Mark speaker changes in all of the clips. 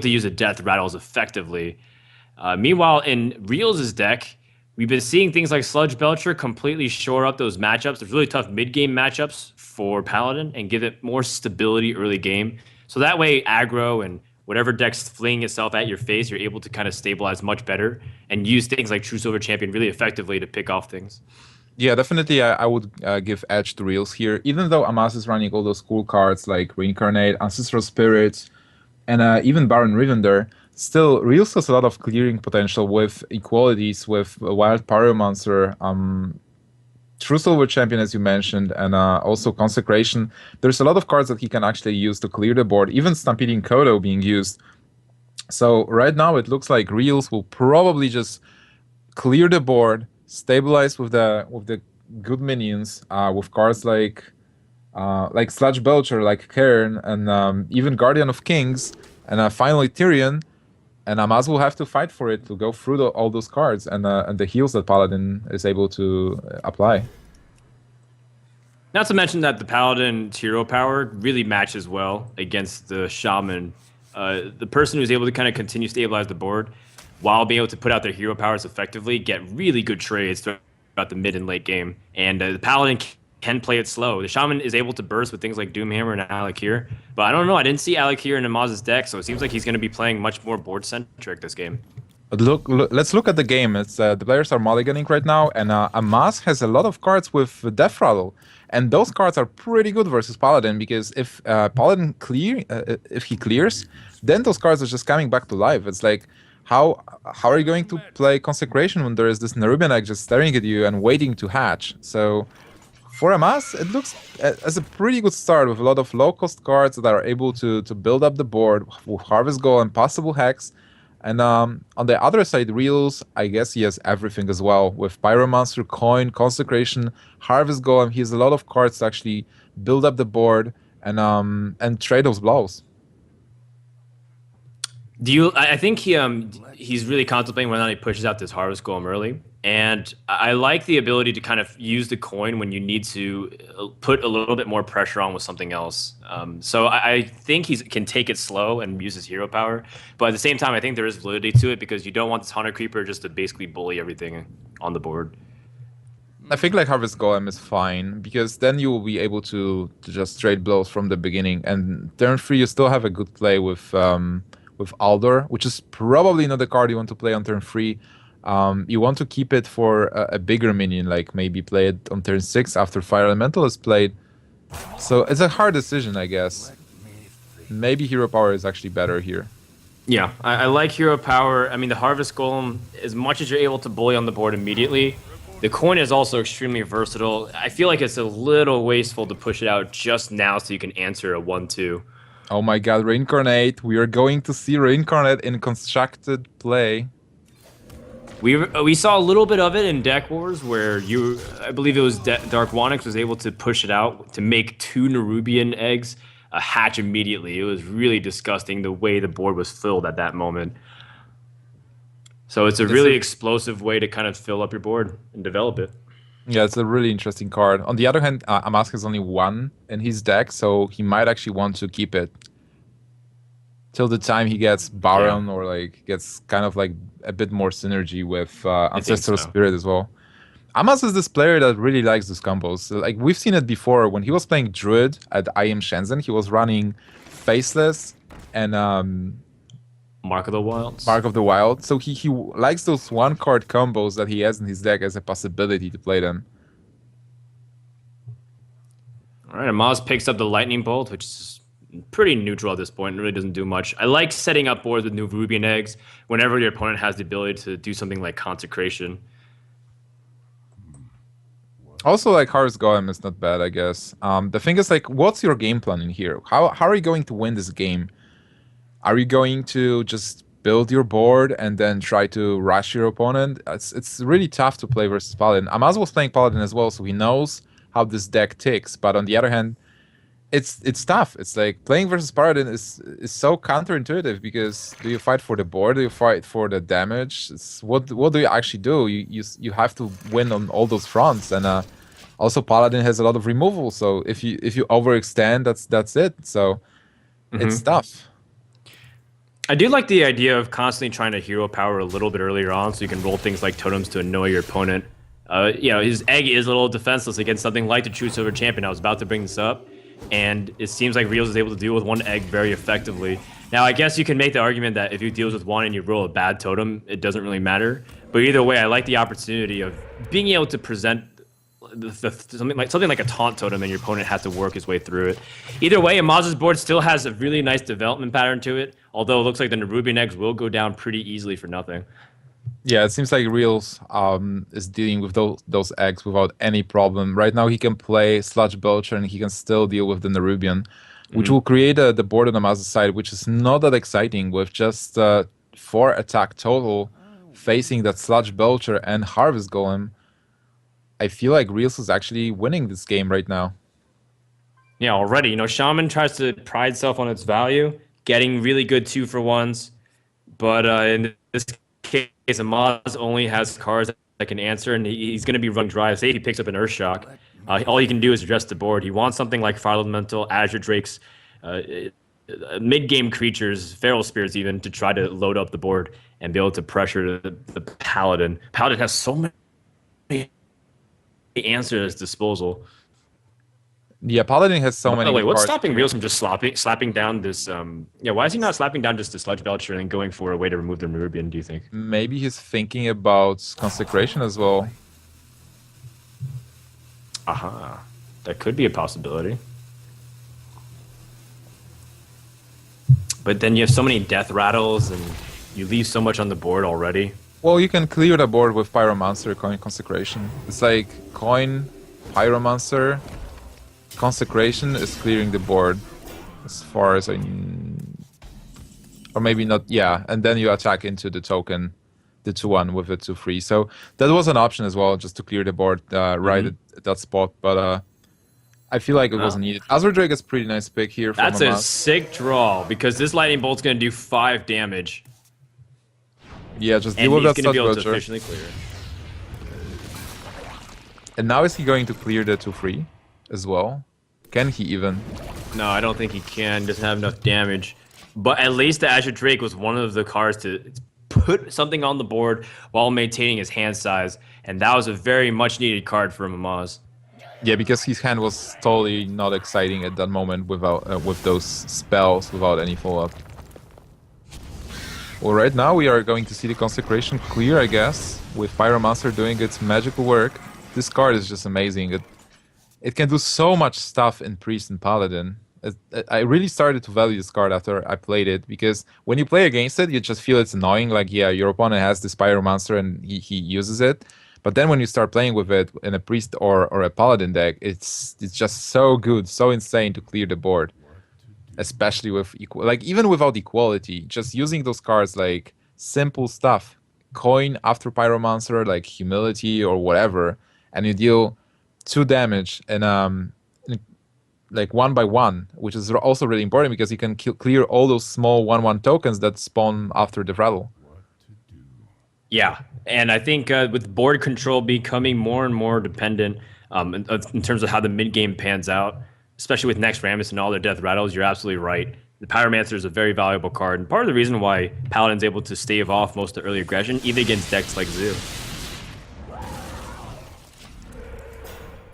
Speaker 1: to use the death rattles effectively. Meanwhile, in Realz' deck, we've been seeing things like Sludge Belcher completely shore up those matchups. There's really tough mid-game matchups for Paladin and give it more stability early game. So that way, aggro and whatever deck's flinging itself at your face, you're able to kind of stabilize much better and use things like True Silver Champion really effectively to pick off things.
Speaker 2: Yeah, definitely. I would give edge to Realz here, even though Amaz is running all those cool cards like Reincarnate, Ancestral Spirits, and even Baron Rivender. Still, Realz has a lot of clearing potential with equalities, with Wild Pyromancer, True Silver Champion, as you mentioned, and also Consecration. There's a lot of cards that he can actually use to clear the board, even Stampeding Kodo being used. So right now it looks like Realz will probably just clear the board, stabilize with the good minions, with cards like Sludge Belcher, like Cairn, and even Guardian of Kings, and finally Tyrion. And Amaz will have to fight for it to go through all those cards and the heals that Paladin is able to apply.
Speaker 1: Not to mention that the Paladin's hero power really matches well against the Shaman. The person who's able to kind of continue to stabilize the board while being able to put out their hero powers effectively get really good trades throughout the mid and late game. And the Paladin can play it slow. The Shaman is able to burst with things like Doomhammer and Alakir, but I don't know. I didn't see Alakir in Amaz's deck, so it seems like he's going to be playing much more board-centric this game.
Speaker 2: But let's look at the game. It's the players are mulliganing right now, and Amaz has a lot of cards with Death Rattle, and those cards are pretty good versus Paladin because if Paladin if he clears, then those cards are just coming back to life. It's like how are you going to play Consecration when there is this Nerubian egg just staring at you and waiting to hatch? So for Amaz, it looks as a pretty good start with a lot of low-cost cards that are able to build up the board with Harvest Goal and possible Hex. And on the other side, Realz, I guess he has everything as well with Pyromancer, Coin, Consecration, Harvest Golem. He has a lot of cards to actually build up the board and trade those blows.
Speaker 1: I think he's really contemplating whether or not he pushes out this Harvest Golem early. And I like the ability to kind of use the coin when you need to put a little bit more pressure on with something else. So I think he can take it slow and use his hero power. But at the same time, I think there is validity to it because you don't want this Hunter Creeper just to basically bully everything on the board.
Speaker 2: I think like Harvest Golem is fine because then you will be able to just trade blows from the beginning. And turn 3, you still have a good play with Aldor, which is probably not the card you want to play on turn 3. You want to keep it for a bigger minion, like maybe play it on turn 6 after Fire Elemental is played. So it's a hard decision, I guess. Maybe Hero Power is actually better here.
Speaker 1: Yeah, I like Hero Power. I mean, the Harvest Golem, as much as you're able to bully on the board immediately, the coin is also extremely versatile. I feel like it's a little wasteful to push it out just now so you can answer a 1-2.
Speaker 2: Oh my god, Reincarnate. We are going to see Reincarnate in constructed play.
Speaker 1: We saw a little bit of it in Deck Wars where I believe it was Dark Wanix was able to push it out to make 2 Nerubian eggs hatch immediately. It was really disgusting the way the board was filled at that moment. So it's a really explosive way to kind of fill up your board and develop it.
Speaker 2: Yeah, it's a really interesting card. On the other hand, Amaz has only 1 in his deck, so he might actually want to keep it till the time he gets Baron or like gets kind of like a bit more synergy with Ancestral Spirit as well. Amaz is this player that really likes those combos. So, like we've seen it before when he was playing Druid at IM Shenzhen, he was running Faceless and
Speaker 1: Mark of the Wild.
Speaker 2: Mark of the Wild. So he likes those 1-card combos that he has in his deck as a possibility to play them.
Speaker 1: All right, Amaz picks up the Lightning Bolt, which is pretty neutral at this point. It really doesn't do much. I like setting up boards with Nerubian eggs whenever your opponent has the ability to do something like Consecration.
Speaker 2: Also, like Harvest Golem is not bad, I guess. The thing is, like, what's your game plan in here? How are you going to win this game? Are you going to just build your board and then try to rush your opponent? It's really tough to play versus Paladin. Amaz was playing Paladin as well, so he knows how this deck ticks. But on the other hand, it's tough. It's like playing versus Paladin is so counterintuitive because do you fight for the board? Do you fight for the damage? What do you actually do? You have to win on all those fronts, and also Paladin has a lot of removal. So if you overextend, that's it. So it's tough.
Speaker 1: I do like the idea of constantly trying to hero power a little bit earlier on, so you can roll things like totems to annoy your opponent. His egg is a little defenseless against something like the True Silver Champion. I was about to bring this up, and it seems like Realz is able to deal with one egg very effectively. Now, I guess you can make the argument that if you deals with one and you roll a bad totem, it doesn't really matter. But either way, I like the opportunity of being able to present something like a taunt totem, and your opponent has to work his way through it. Either way, Amaz's board still has a really nice development pattern to it, although it looks like the Nerubian eggs will go down pretty easily for nothing.
Speaker 2: Yeah, it seems like Realz is dealing with those eggs without any problem. Right now, he can play Sludge Belcher and he can still deal with the Nerubian, which will create the board on Amaz's side, which is not that exciting with just 4 attack total facing that Sludge Belcher and Harvest Golem. I feel like Realz is actually winning this game right now.
Speaker 1: Yeah, already. Shaman tries to pride itself on its value, getting really good 2-for-1s. But in this case, Amaz only has cards that can answer, and he's going to be running dry. Say he picks up an Earthshock. All he can do is address the board. He wants something like Fire Elemental, Azure Drakes, mid-game creatures, Feral Spirits even, to try to load up the board and be able to pressure the Paladin. Paladin has so many answers at his disposal.
Speaker 2: Yeah, Paladin has so many.
Speaker 1: Wait, what's stopping Realz from just slapping down this? Why is he not slapping down just the Sludge Belcher and going for a way to remove the Nerubian, do you think?
Speaker 2: Maybe he's thinking about Consecration as well.
Speaker 1: Aha. That could be a possibility. But then you have so many death rattles and you leave so much on the board already.
Speaker 2: Well, you can clear the board with Pyromancer, Coin, Consecration. It's like Coin, Pyromancer, Consecration is clearing the board as far as I... Or maybe not, yeah. And then you attack into the token, the 2-1 with the 2-3. So that was an option as well, just to clear the board right at that spot. But I feel like it wasn't needed. Azure Drake is a pretty nice pick here.
Speaker 1: That's a sick draw, because this Lightning Bolt's going to do 5 damage.
Speaker 2: Yeah, just deal with that Sludge
Speaker 1: Belcher. And he's going to be able to
Speaker 2: Belcher.
Speaker 1: efficiently clear.
Speaker 2: And now is he going to clear the 2-3 as well? Can he even?
Speaker 1: No, I don't think he can. Doesn't have enough damage. But at least the Azure Drake was one of the cards to put something on the board while maintaining his hand size. And that was a very much needed card for Amaz.
Speaker 2: Yeah, because his hand was totally not exciting at that moment without with those spells, without any follow-up. Well, right now we are going to see the Consecration clear, I guess, with Pyromancer doing its magical work. This card is just amazing. It can do so much stuff in Priest and Paladin. I really started to value this card after I played it, because when you play against it, you just feel it's annoying. Like, yeah, your opponent has this Pyromancer and he uses it. But then when you start playing with it in a Priest or a Paladin deck, it's just so good, so insane to clear the board. Especially with, even without equality, just using those cards like simple stuff. Coin after Pyromancer, like Humility or whatever, and you deal 2 damage and like 1/1, which is also really important because you can clear all those small 1/1 tokens that spawn after the rattle.
Speaker 1: Yeah, and I think with board control becoming more and more dependent in terms of how the mid game pans out, especially with Naxxramas and all their death rattles, you're absolutely right. The Pyromancer is a very valuable card, and part of the reason why Paladin's able to stave off most of the early aggression, even against decks like Zoo.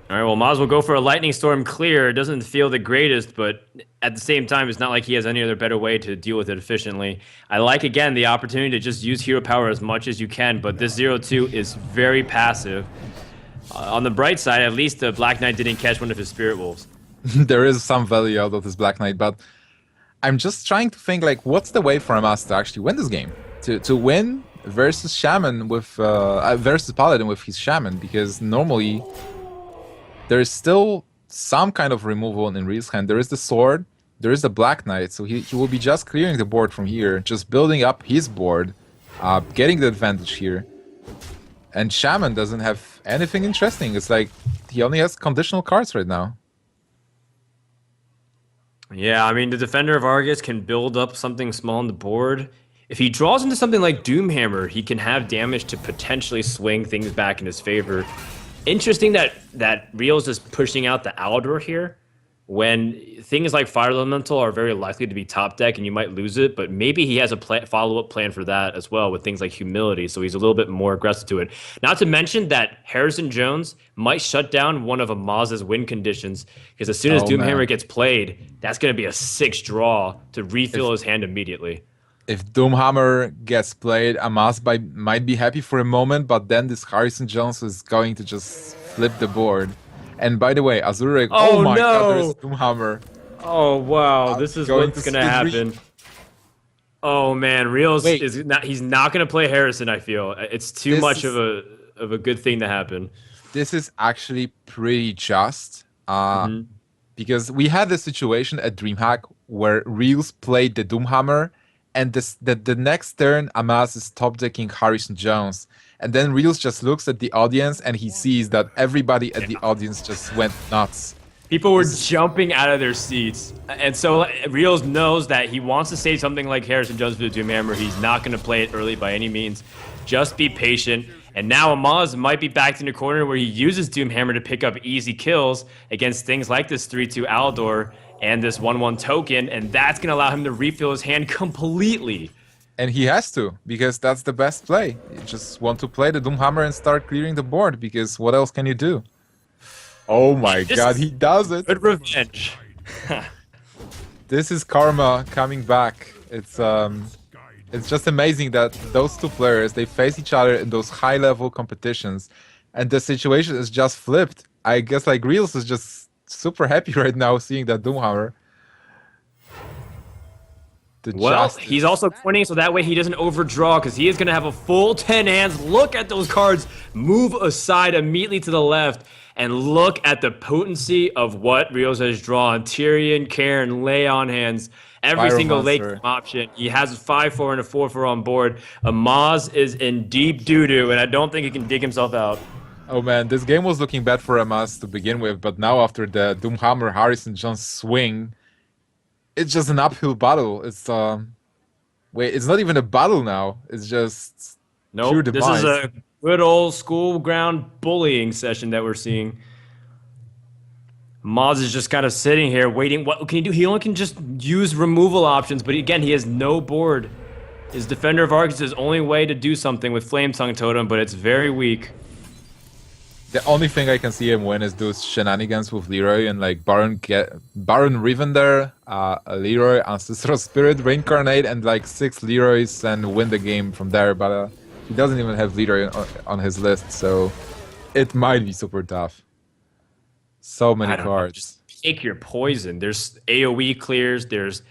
Speaker 1: All right, well, Maz will go for a Lightning Storm clear. It doesn't feel the greatest, but at the same time, it's not like he has any other better way to deal with it efficiently. I like, again, the opportunity to just use hero power as much as you can, but this 0-2 is very passive. On the bright side, at least the Black Knight didn't catch one of his Spirit Wolves.
Speaker 2: There is some value out of this Black Knight, but I'm just trying to think, like, what's the way for Amaz to actually win this game? To win versus Shaman with versus Paladin with his Shaman, because normally there is still some kind of removal in Realz's hand. There is the sword, there is the Black Knight, so he will be just clearing the board from here, just building up his board, getting the advantage here. And Shaman doesn't have anything interesting. It's like he only has conditional cards right now.
Speaker 1: Yeah, I mean, the Defender of Argus can build up something small on the board. If he draws into something like Doomhammer, he can have damage to potentially swing things back in his favor. Interesting that Realz is pushing out the Aldor here. when things like Fire Elemental are very likely to be top deck and you might lose it, but maybe he has a follow-up plan for that as well with things like Humility, so he's a little bit more aggressive to it. Not to mention that Harrison Jones might shut down one of Amaz's win conditions, because as soon as
Speaker 2: Oh man.
Speaker 1: Doomhammer gets played, that's going to be a 6 draw to refill
Speaker 2: If
Speaker 1: his hand immediately.
Speaker 2: if Doomhammer gets played, Amaz might be happy for a moment, but then this Harrison Jones is going to just flip the board. And by the way, Azurek, oh
Speaker 1: Oh
Speaker 2: my god, there's
Speaker 1: no!
Speaker 2: Doomhammer.
Speaker 1: Oh wow, this is
Speaker 2: Going to
Speaker 1: what's going to
Speaker 2: skid
Speaker 1: happen. Oh man, Realz
Speaker 2: Wait,
Speaker 1: is not he's not going to play Harrison, I feel. It's too
Speaker 2: this
Speaker 1: much
Speaker 2: is
Speaker 1: of a good thing to happen.
Speaker 2: this is actually pretty just.
Speaker 1: Hmm.
Speaker 2: Because we had this situation at DreamHack where Reels played the Doomhammer, and the next turn Amaz is top decking Harrison Jones, and then Reels just looks at the audience and he sees that everybody at the audience just went nuts.
Speaker 1: People were
Speaker 2: This is
Speaker 1: jumping out of their seats. And so Reels knows that he wants to say something like Harrison Jones for the Doomhammer. He's not going to play it early by any means. Just be patient. And now Amaz might be backed in a corner where he uses Doomhammer to pick up easy kills against things like this 3-2 Aldor and this 1-1 token. And that's going to allow him to refill his hand completely.
Speaker 2: and he has to, because that's the best play. You just want to play the Doomhammer and start clearing the board, because what else can you do? Oh my
Speaker 1: This
Speaker 2: god,
Speaker 1: is
Speaker 2: he does it!
Speaker 1: good revenge.
Speaker 2: This is karma coming back. It's just amazing that those two players, they face each other in those high level competitions, and the situation is just flipped. I guess like Reels is just super happy right now seeing that Doomhammer. The
Speaker 1: Well,
Speaker 2: justice.
Speaker 1: he's also pointing so that way he doesn't overdraw, because he is going to have a full 10 hands. Look at those cards move aside immediately to the left, and look at the potency of what Rios has drawn. Tyrion, Karen, lay on hands. Every single late
Speaker 2: Pyromancer.
Speaker 1: option. He has a 5-4 and a 4-4 on board. Amaz is in deep doo-doo, and I don't think he can dig himself out.
Speaker 2: Oh man, this game was looking bad for Amaz to begin with, but now after the Doomhammer Harrison Jones swing, it's just an uphill battle. Wait, it's not even a battle now. It's just pure
Speaker 1: Nope, this is
Speaker 2: demise.
Speaker 1: a good old school ground bullying session that we're seeing. Maz is just kind of sitting here waiting. What can he do? He only can just use removal options, but again, he has no board. His Defender of Arcs is his only way to do something with Flame Tongue Totem, but it's very weak.
Speaker 2: The only thing I can see him win is those shenanigans with Leroy and like Baron Rivender, Leroy, Ancestral Spirit, Reincarnate, and like 6 Leroys and win the game from there. But he doesn't even have Leroy on his list, so it might be super tough. So many
Speaker 1: I don't know,
Speaker 2: cards.
Speaker 1: just pick your poison. There's AoE clears, there's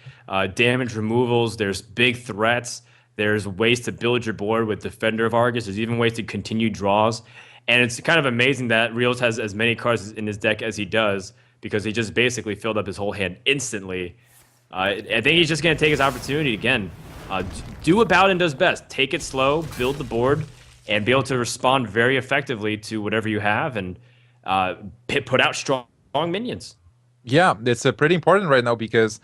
Speaker 1: damage removals, there's big threats, there's ways to build your board with Defender of Argus, there's even ways to continue draws. And it's kind of amazing that Realz has as many cards in his deck as he does, because he just basically filled up his whole hand instantly. I think he's just going to take his opportunity again. Do what Bowden does best. Take it slow, build the board, and be able to respond very effectively to whatever you have, and put out strong minions.
Speaker 2: Yeah, it's pretty important right now because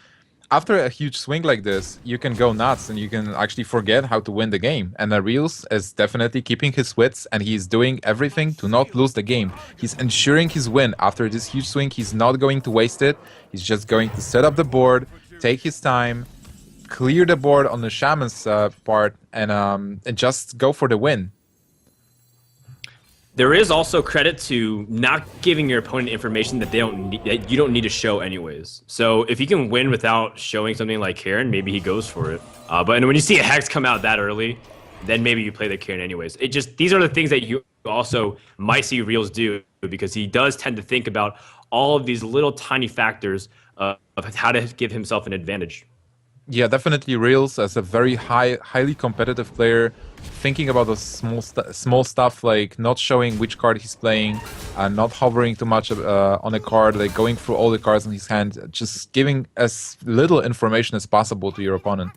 Speaker 2: after a huge swing like this, you can go nuts and you can actually forget how to win the game. And Reels is definitely keeping his wits and he's doing everything to not lose the game. He's ensuring his win after this huge swing. He's not going to waste it. He's just going to set up the board, take his time, clear the board on the Shaman's part, and just go for the win.
Speaker 1: There is also credit to not giving your opponent information that that you don't need to show anyways. So if he can win without showing something like Karen, maybe he goes for it. But when you see a Hex come out that early, then maybe you play the Karen anyways. These are the things that you also might see Reels do, because he does tend to think about all of these little tiny factors of how to give himself an advantage.
Speaker 2: Yeah, definitely Reels as a very highly competitive player, thinking about the small stuff like not showing which card he's playing, not hovering too much on a card, like going through all the cards in his hand, just giving as little information as possible to your opponent.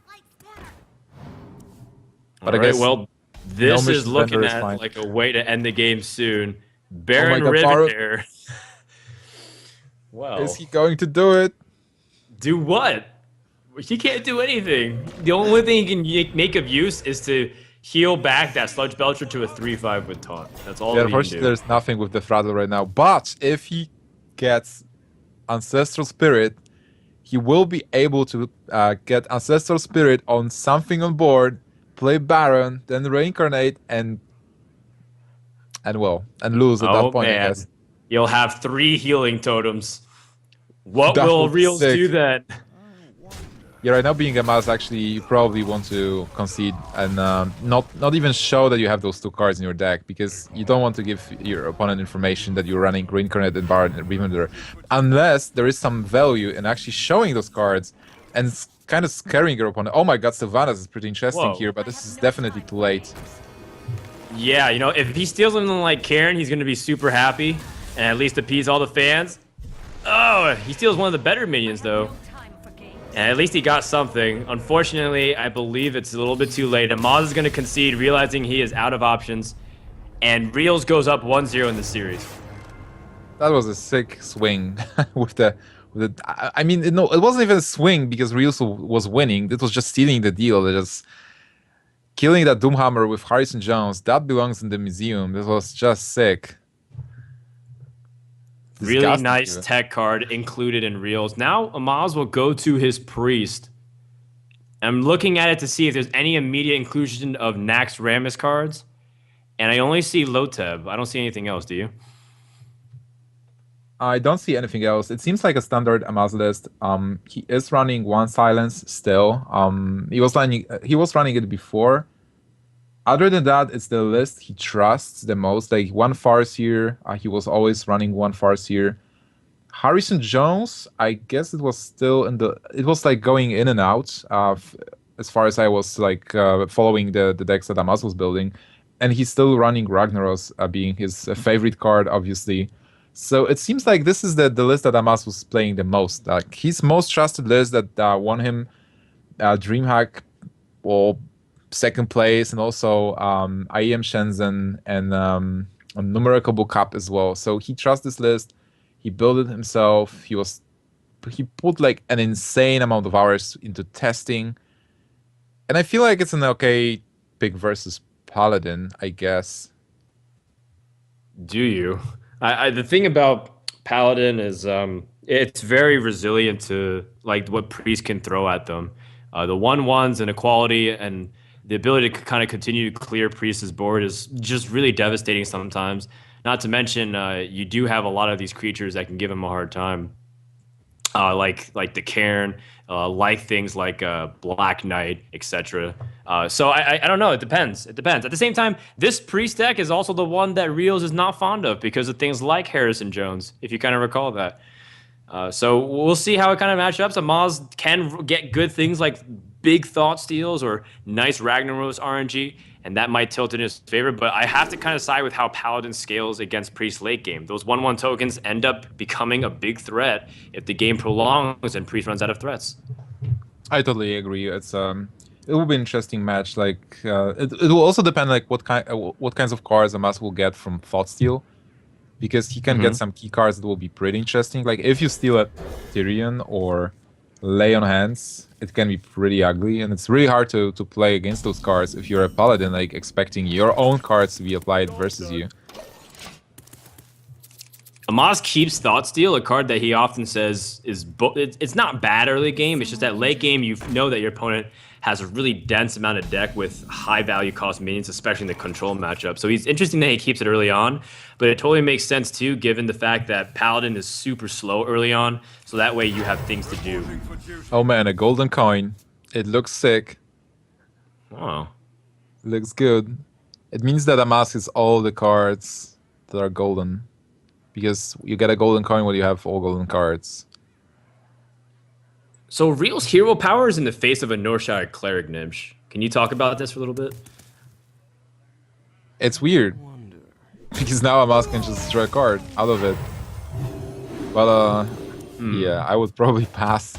Speaker 2: But
Speaker 1: All
Speaker 2: I
Speaker 1: right,
Speaker 2: guess
Speaker 1: well, this
Speaker 2: no
Speaker 1: is looking
Speaker 2: Defender is
Speaker 1: at
Speaker 2: fine.
Speaker 1: like a way to end the game soon. Baron
Speaker 2: God, Baron.
Speaker 1: Rivendare. Wow.
Speaker 2: Is he going to do it?
Speaker 1: Do what? He can't do anything. The only thing he can make of use is to heal back that Sludge Belcher to a 3-5 with Taunt. That's all
Speaker 2: Yeah,
Speaker 1: that he can
Speaker 2: unfortunately,
Speaker 1: do.
Speaker 2: there's nothing with the Throttle right now. But if he gets Ancestral Spirit, he will be able to get Ancestral Spirit on something on board, play Baron, then reincarnate, and lose at that
Speaker 1: Oh
Speaker 2: point, I guess.
Speaker 1: man, you'll have 3 healing totems. What
Speaker 2: That
Speaker 1: will
Speaker 2: would be
Speaker 1: Reels
Speaker 2: sick.
Speaker 1: do then?
Speaker 2: Yeah, right now being Amaz, actually, you probably want to concede and not even show that you have those 2 cards in your deck, because you don't want to give your opponent information that you're running Reincarnate and Baron and Remender, unless there is some value in actually showing those cards and kind of scaring your opponent. Oh my god, Sylvanas is pretty interesting
Speaker 1: Whoa.
Speaker 2: here, but this is definitely too late.
Speaker 1: Yeah, you know, if he steals something like Karen, he's going to be super happy and at least appease all the fans. Oh, he steals one of the better minions, though. And at least he got something. Unfortunately, I believe it's a little bit too late. Amaz is going to concede, realizing he is out of options. And Reels goes up 1-0 in the series.
Speaker 2: That was a sick swing with the. I mean, no, it wasn't even a swing because Ryusu was winning. It was just stealing the deal. They just killing that Doomhammer with Harrison Jones. That belongs in the museum. This was just sick.
Speaker 1: Really
Speaker 2: Disgusting
Speaker 1: nice
Speaker 2: even.
Speaker 1: tech card included in Reels. Now Amaz will go to his priest. I'm looking at it to see if there's any immediate inclusion of Naxxramas cards. And I only see Loteb. I don't see anything else, do you?
Speaker 2: I don't see anything else. It seems like a standard Amaz list. He is running 1 silence still. He was running it before. Other than that, it's the list he trusts the most. Like 1 Farseer, he was always running 1 Farseer. Harrison Jones, I guess it was still it was like going in and out as far as I was like following the decks that Amaz was building. And he's still running Ragnaros, being his favorite card, obviously. So it seems like this is the list that Amaz was playing the most. His most trusted list that won him DreamHack or second place, and also IEM Shenzhen and a Numerical Cup as well. So he trusts this list. He built it himself. He put like an insane amount of hours into testing. And I feel like it's an okay pick versus Paladin, I guess.
Speaker 1: Do you? The thing about Paladin is it's very resilient to like what Priest can throw at them. The 1/1s and equality and the ability to kind of continue to clear Priest's board is just really devastating sometimes. Not to mention, you do have a lot of these creatures that can give him a hard time, like the Cairn, like things like Black Knight, etc. So I don't know. It depends. It depends. At the same time, this Priest deck is also the one that Reels is not fond of because of things like Harrison Jones, if you kind of recall that. So we'll see how it kind of matches up. So Amaz can get good things like big Thought Steals or nice Ragnaros RNG, and that might tilt in his favor. But I have to kind of side with how Paladin scales against Priest late game. Those 1/1 tokens end up becoming a big threat if the game prolongs and Priest runs out of threats.
Speaker 2: I totally agree. It will be an interesting match. Like it will also depend like what kinds of cards Amaz will get from Thought Steal, because he can get some key cards that will be pretty interesting. Like if you steal a Tyrion or Lay on Hands, it can be pretty ugly, and it's really hard to play against those cards if you're a Paladin, like expecting your own cards to be applied versus you.
Speaker 1: Amaz keeps Thought Steal, a card that he often says is it's not bad early game. It's just that late game, you know that your opponent has a really dense amount of deck with high value cost minions, especially in the control matchup. So he's interesting that he keeps it early on, but it totally makes sense too, given the fact that Paladin is super slow early on. So that way you have things to do.
Speaker 2: Oh man, a golden coin. It looks sick.
Speaker 1: Wow.
Speaker 2: Looks good. It means that Amaz has all the cards that are golden, because you get a golden coin when you have all golden cards.
Speaker 1: So Real's hero power is in the face of a Northshire Cleric Nimsh. Can you talk about this for a little bit?
Speaker 2: It's weird, because now Amaz can just draw a card out of it. But yeah, I would probably pass.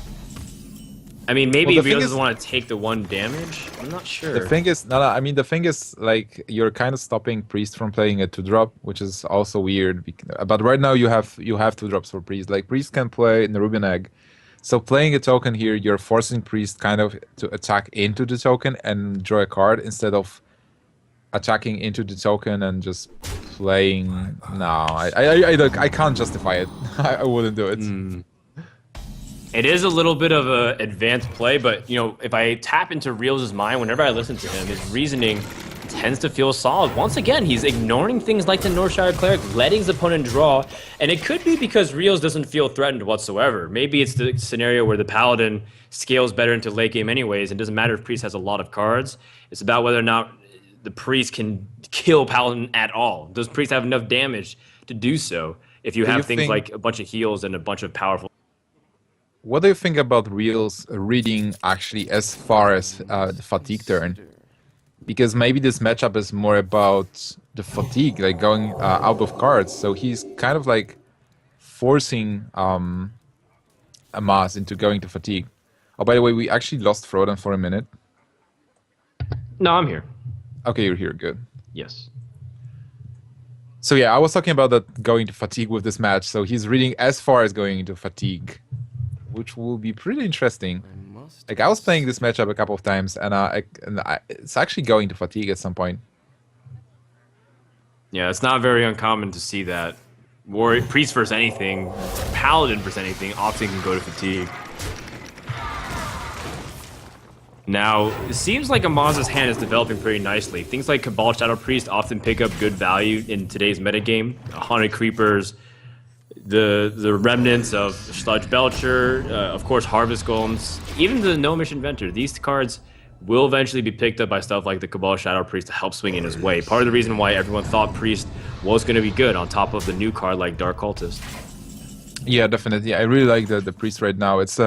Speaker 1: I mean, maybe
Speaker 2: Well, the
Speaker 1: Real
Speaker 2: thing
Speaker 1: doesn't
Speaker 2: is-
Speaker 1: want to take the 1 damage. I'm not sure.
Speaker 2: The thing is, no, I mean, the thing is, like, you're kind of stopping Priest from playing a 2-drop, which is also weird. But right now you have 2-drops for Priest. Like, Priest can play Nerubian Egg. So playing a token here, you're forcing Priest kind of to attack into the token and draw a card instead of attacking into the token and just playing. No, I can't justify it. I wouldn't do it.
Speaker 1: It is a little bit of an advanced play, but if I tap into Realz' mind, whenever I listen to him, his reasoning tends to feel solid. Once again, he's ignoring things like the Northshire Cleric, letting his opponent draw, and it could be because Realz doesn't feel threatened whatsoever. Maybe it's the scenario where the Paladin scales better into late game anyways, and it doesn't matter if Priest has a lot of cards. It's about whether or not the Priest can kill Paladin at all. Does Priest have enough damage to do so if you have things like a bunch of heals and a bunch of powerful...
Speaker 2: What do you think about Realz reading actually as far as the fatigue turn? Because maybe this matchup is more about the fatigue, like going out of cards. So he's kind of like forcing Amaz into going to fatigue. Oh, by the way, we actually lost Frodan for a minute.
Speaker 1: No, I'm here.
Speaker 2: Okay, you're here. Good.
Speaker 1: Yes.
Speaker 2: So yeah, I was talking about that going to fatigue with this match. So he's reading as far as going into fatigue, which will be pretty interesting. Like, I was playing this matchup a couple of times, and it's actually going to fatigue at some point.
Speaker 1: Yeah, it's not very uncommon to see that. Priest versus anything, Paladin versus anything, often can go to fatigue. Now, it seems like Amaz's hand is developing pretty nicely. Things like Cabal Shadow Priest often pick up good value in today's metagame. Haunted Creepers, the remnants of Sludge Belcher, of course Harvest Golems, even the Gnomish Inventor. These cards will eventually be picked up by stuff like the Cabal Shadow Priest to help swing in his way. Part of the reason why everyone thought Priest was going to be good on top of the new card like Dark Cultist.
Speaker 2: Yeah, definitely. I really like the Priest right now. It's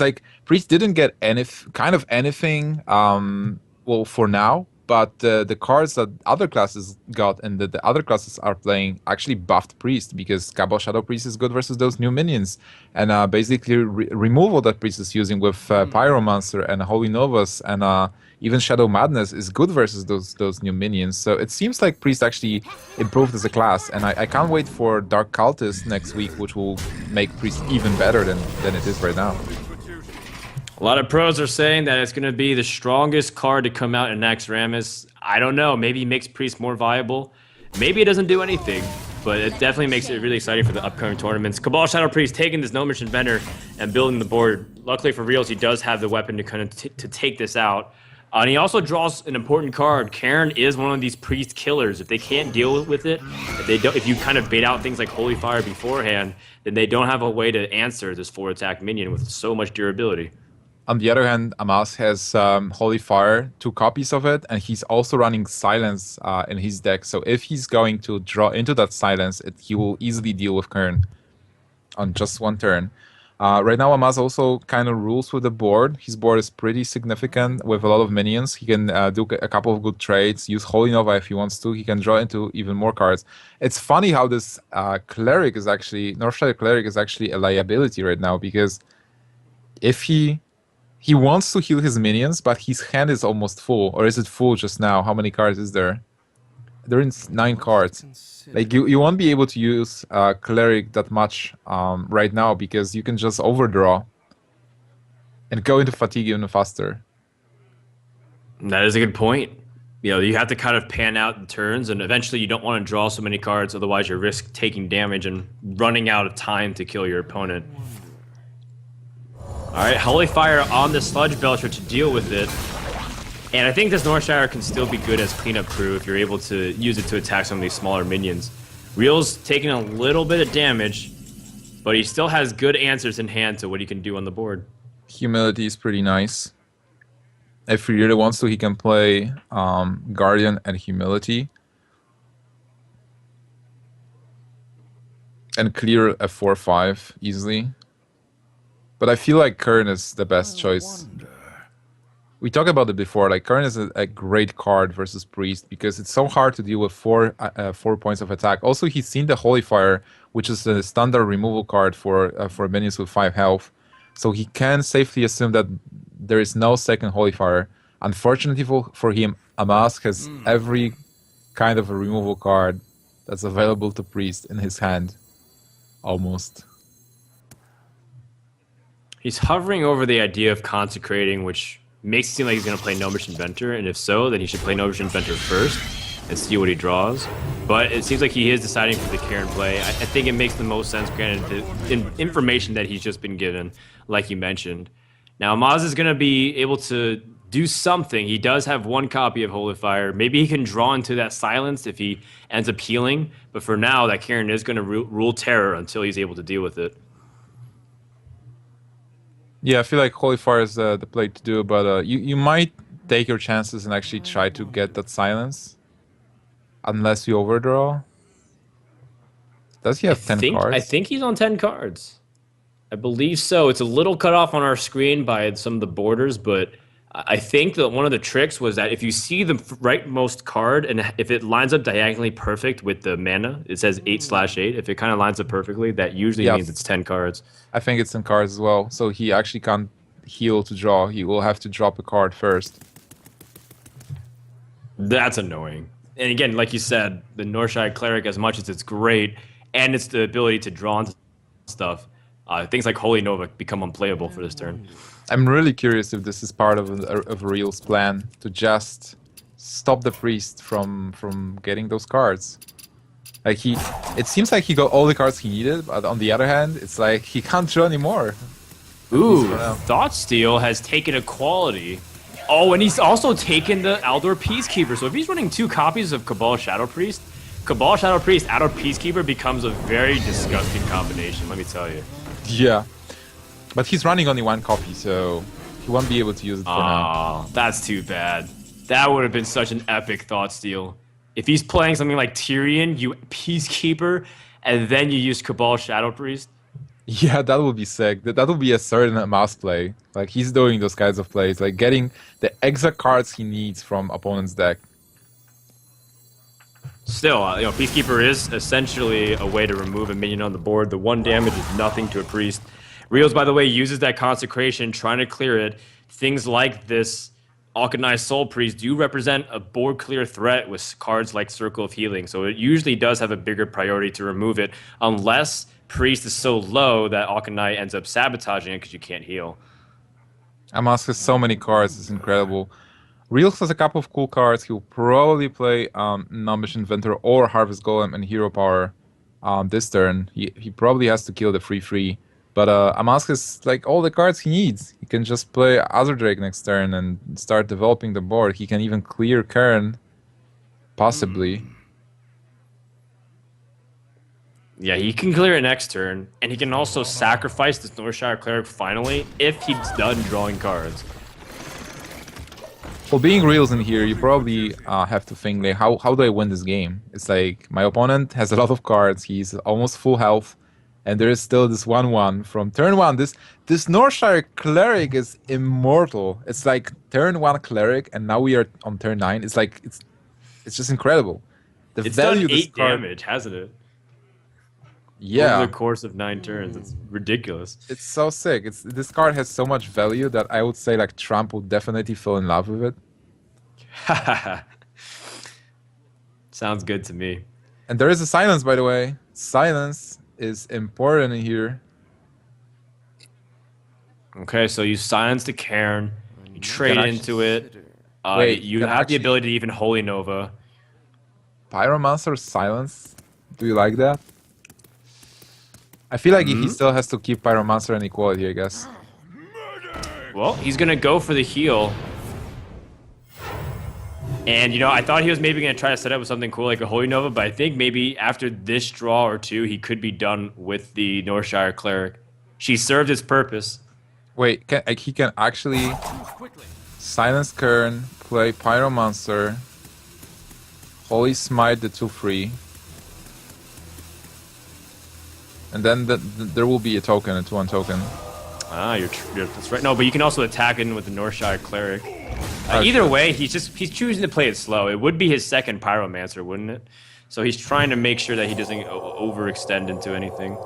Speaker 2: like Priest didn't get anything, well, for now, but the cards that other classes got and that the other classes are playing actually buffed Priest, because Cabal Shadow Priest is good versus those new minions, and basically removal that Priest is using with Pyromancer and Holy Novas and even Shadow Madness is good versus those new minions. So it seems like Priest actually improved as a class, and I can't wait for Dark Cultist next week, which will make Priest even better than it is right now.
Speaker 1: A lot of pros are saying that it's going to be the strongest card to come out in Naxxramas. I don't know. Maybe it makes Priest more viable. Maybe it doesn't do anything, but it definitely makes it really exciting for the upcoming tournaments. Cabal Shadow Priest taking this Gnomish Inventor and building the board. Luckily for Realz, he does have the weapon to kind of to take this out. And he also draws an important card. Cairn is one of these Priest killers. If they can't deal with it, if you kind of bait out things like Holy Fire beforehand, then they don't have a way to answer this 4-attack minion with so much durability.
Speaker 2: On the other hand, Amaz has Holy Fire, 2 copies of it, and he's also running Silence in his deck. So if he's going to draw into that Silence, he will easily deal with Kern on just 1 turn. Right now, Amaz also kind of rules with the board. His board is pretty significant with a lot of minions. He can do a couple of good trades, use Holy Nova if he wants to. He can draw into even more cards. It's funny how this Cleric is actually, Northshire Cleric is actually a liability right now, because if he wants to heal his minions, but his hand is almost full. Or is it full just now? How many cards is there? There is 9 cards. Like, you won't be able to use Cleric that much right now, because you can just overdraw and go into fatigue even faster.
Speaker 1: That is a good point. You have to kind of pan out the turns, and eventually you don't want to draw so many cards, otherwise you risk taking damage and running out of time to kill your opponent. Alright, Holy Fire on the Sludge Belcher to deal with it. And I think this Northshire can still be good as cleanup crew if you're able to use it to attack some of these smaller minions. Realz taking a little bit of damage, but he still has good answers in hand to what he can do on the board.
Speaker 2: Humility is pretty nice. If he really wants to, he can play Guardian and Humility. And clear a 4-5 easily. But I feel like Kern is the best choice. We talked about it before. Like, Kern is a great card versus Priest, because it's so hard to deal with 4 points of attack. Also, he's seen the Holy Fire, which is a standard removal card for minions with 5 health. So he can safely assume that there is no second Holy Fire. Unfortunately for him, Amaz has every kind of a removal card that's available to Priest in his hand. Almost.
Speaker 1: He's hovering over the idea of consecrating, which makes it seem like he's going to play Gnomish Inventor, and if so, then he should play Gnomish Inventor first and see what he draws. But it seems like he is deciding for the Cairn play. I think it makes the most sense, granted the information that he's just been given. like you mentioned. Now, Amaz is going to be able to do something. He does have one copy of Holy Fire. Maybe he can draw into that silence if he ends up healing. But for now, that Karen is going to rule terror until he's able to deal with it.
Speaker 2: Yeah, I feel like Holy Fire is the play to do, but you might take your chances and actually try to get that silence. Unless you overdraw. Does he have 10 cards?
Speaker 1: I think he's on 10 cards. I believe so. It's a little cut off on our screen by some of the borders, but I think that one of the tricks was that if you see the rightmost card and if it lines up diagonally perfect with the mana, it says 8/8. If it kind of lines up perfectly, that usually means it's 10 cards.
Speaker 2: I think it's 10 cards as well. So he actually can't heal to draw. He will have to drop a card first.
Speaker 1: That's annoying. And again, like you said, the Northshire Cleric, as much as it's great, and it's the ability to draw into stuff, things like Holy Nova become unplayable for this turn.
Speaker 2: I'm really curious if this is part of a Realz plan to just stop the priest from getting those cards. Like it seems like he got all the cards he needed, but on the other hand, it's like he can't draw anymore.
Speaker 1: Ooh, Thoughtsteal has taken equality. Oh, and he's also taken the Aldor Peacekeeper. So if he's running 2 copies of Cabal Shadow Priest, Aldor Peacekeeper becomes a very disgusting combination, let me tell you.
Speaker 2: Yeah. But he's running only 1 copy, so he won't be able to use it for now.
Speaker 1: Oh, that's too bad. That would have been such an epic Thoughtsteal. If he's playing something like Tyrion, you Peacekeeper, and then you use Cabal Shadow Priest.
Speaker 2: Yeah, that would be sick. That would be a certain Amaz play. Like, he's doing those kinds of plays, like getting the exact cards he needs from opponent's deck.
Speaker 1: Still, Peacekeeper is essentially a way to remove a minion on the board. The 1 damage is nothing to a priest. Realz, by the way, uses that Consecration, trying to clear it. Things like this Alkanai Soul Priest do represent a board clear threat with cards like Circle of Healing, so it usually does have a bigger priority to remove it, unless Priest is so low that Alkanai ends up sabotaging it because you can't heal.
Speaker 2: Amaz has so many cards, it's incredible. Realz has a couple of cool cards. He'll probably play Numbish Inventor or Harvest Golem and Hero Power this turn. He probably has to kill the 3/3. But Amaz has like all the cards he needs. He can just play Azure Drake next turn and start developing the board. He can even clear Kern, possibly.
Speaker 1: Yeah, he can clear it next turn, and he can also sacrifice this Northshire Cleric finally if he's done drawing cards.
Speaker 2: Well, being Realz in here, you probably have to think, like, how do I win this game? It's like, my opponent has a lot of cards, he's almost full health, and there is still this 1/1 from turn 1. This Northshire Cleric is immortal. It's like turn 1 Cleric, and now we are on turn 9. It's like, it's just incredible.
Speaker 1: It's done 8 damage, hasn't it?
Speaker 2: Yeah.
Speaker 1: Over the course of 9 turns. It's ridiculous.
Speaker 2: It's so sick. This card has so much value that I would say like Trump would definitely fall in love with it.
Speaker 1: Sounds good to me.
Speaker 2: And there is a silence, by the way. Silence is important in here.
Speaker 1: Okay, so you silence the Cairn, you trade into it.
Speaker 2: Wait,
Speaker 1: you have the ability to even Holy Nova.
Speaker 2: Pyromancer silence? Do you like that? I feel like he still has to keep Pyromancer and equality, I guess.
Speaker 1: Well, he's going to go for the heal. And, I thought he was maybe going to try to set up with something cool like a Holy Nova, but I think maybe after this draw or 2, he could be done with the Northshire Cleric. She served its purpose.
Speaker 2: Wait, he can actually silence Kern, play Pyromancer, Holy Smite the 2/3. And then there will be a token, a 2/1 token.
Speaker 1: Ah, that's right. No, but you can also attack in with the Northshire Cleric. Either way, he's choosing to play it slow. It would be his second Pyromancer, wouldn't it? So he's trying to make sure that he doesn't overextend into anything.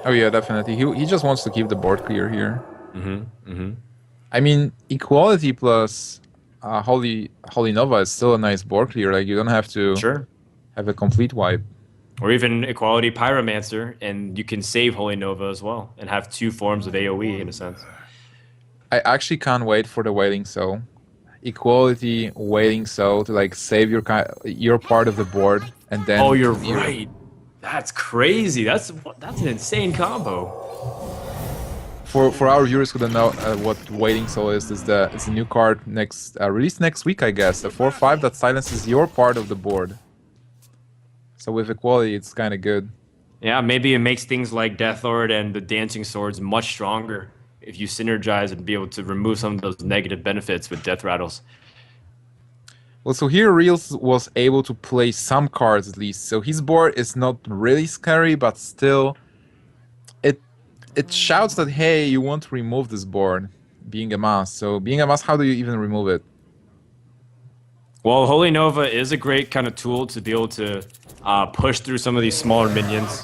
Speaker 2: Oh yeah, definitely. He just wants to keep the board clear here. I mean, equality plus Holy Nova is still a nice board clear. Like, you don't have to have a complete wipe.
Speaker 1: Or even Equality Pyromancer, and you can save Holy Nova as well, and have 2 forms of AoE in a sense.
Speaker 2: I actually can't wait for the Wailing Soul. Equality, Wailing Soul to like save your part of the board, and then.
Speaker 1: Oh, you're right. That's crazy. That's an insane combo.
Speaker 2: For our viewers who don't know what Waiting Soul is it's a new card released next week, I guess. A 4/5 that silences your part of the board. So with equality, it's kind of good.
Speaker 1: Yeah, maybe it makes things like Death Lord and the Dancing Swords much stronger if you synergize and be able to remove some of those negative benefits with Death Rattles.
Speaker 2: Well, so here Realz was able to play some cards at least. So his board is not really scary, but still, it shouts that, hey, you want to remove this board, being Amaz. So being Amaz, how do you even remove it?
Speaker 1: Well, Holy Nova is a great kind of tool to be able to push through some of these smaller minions.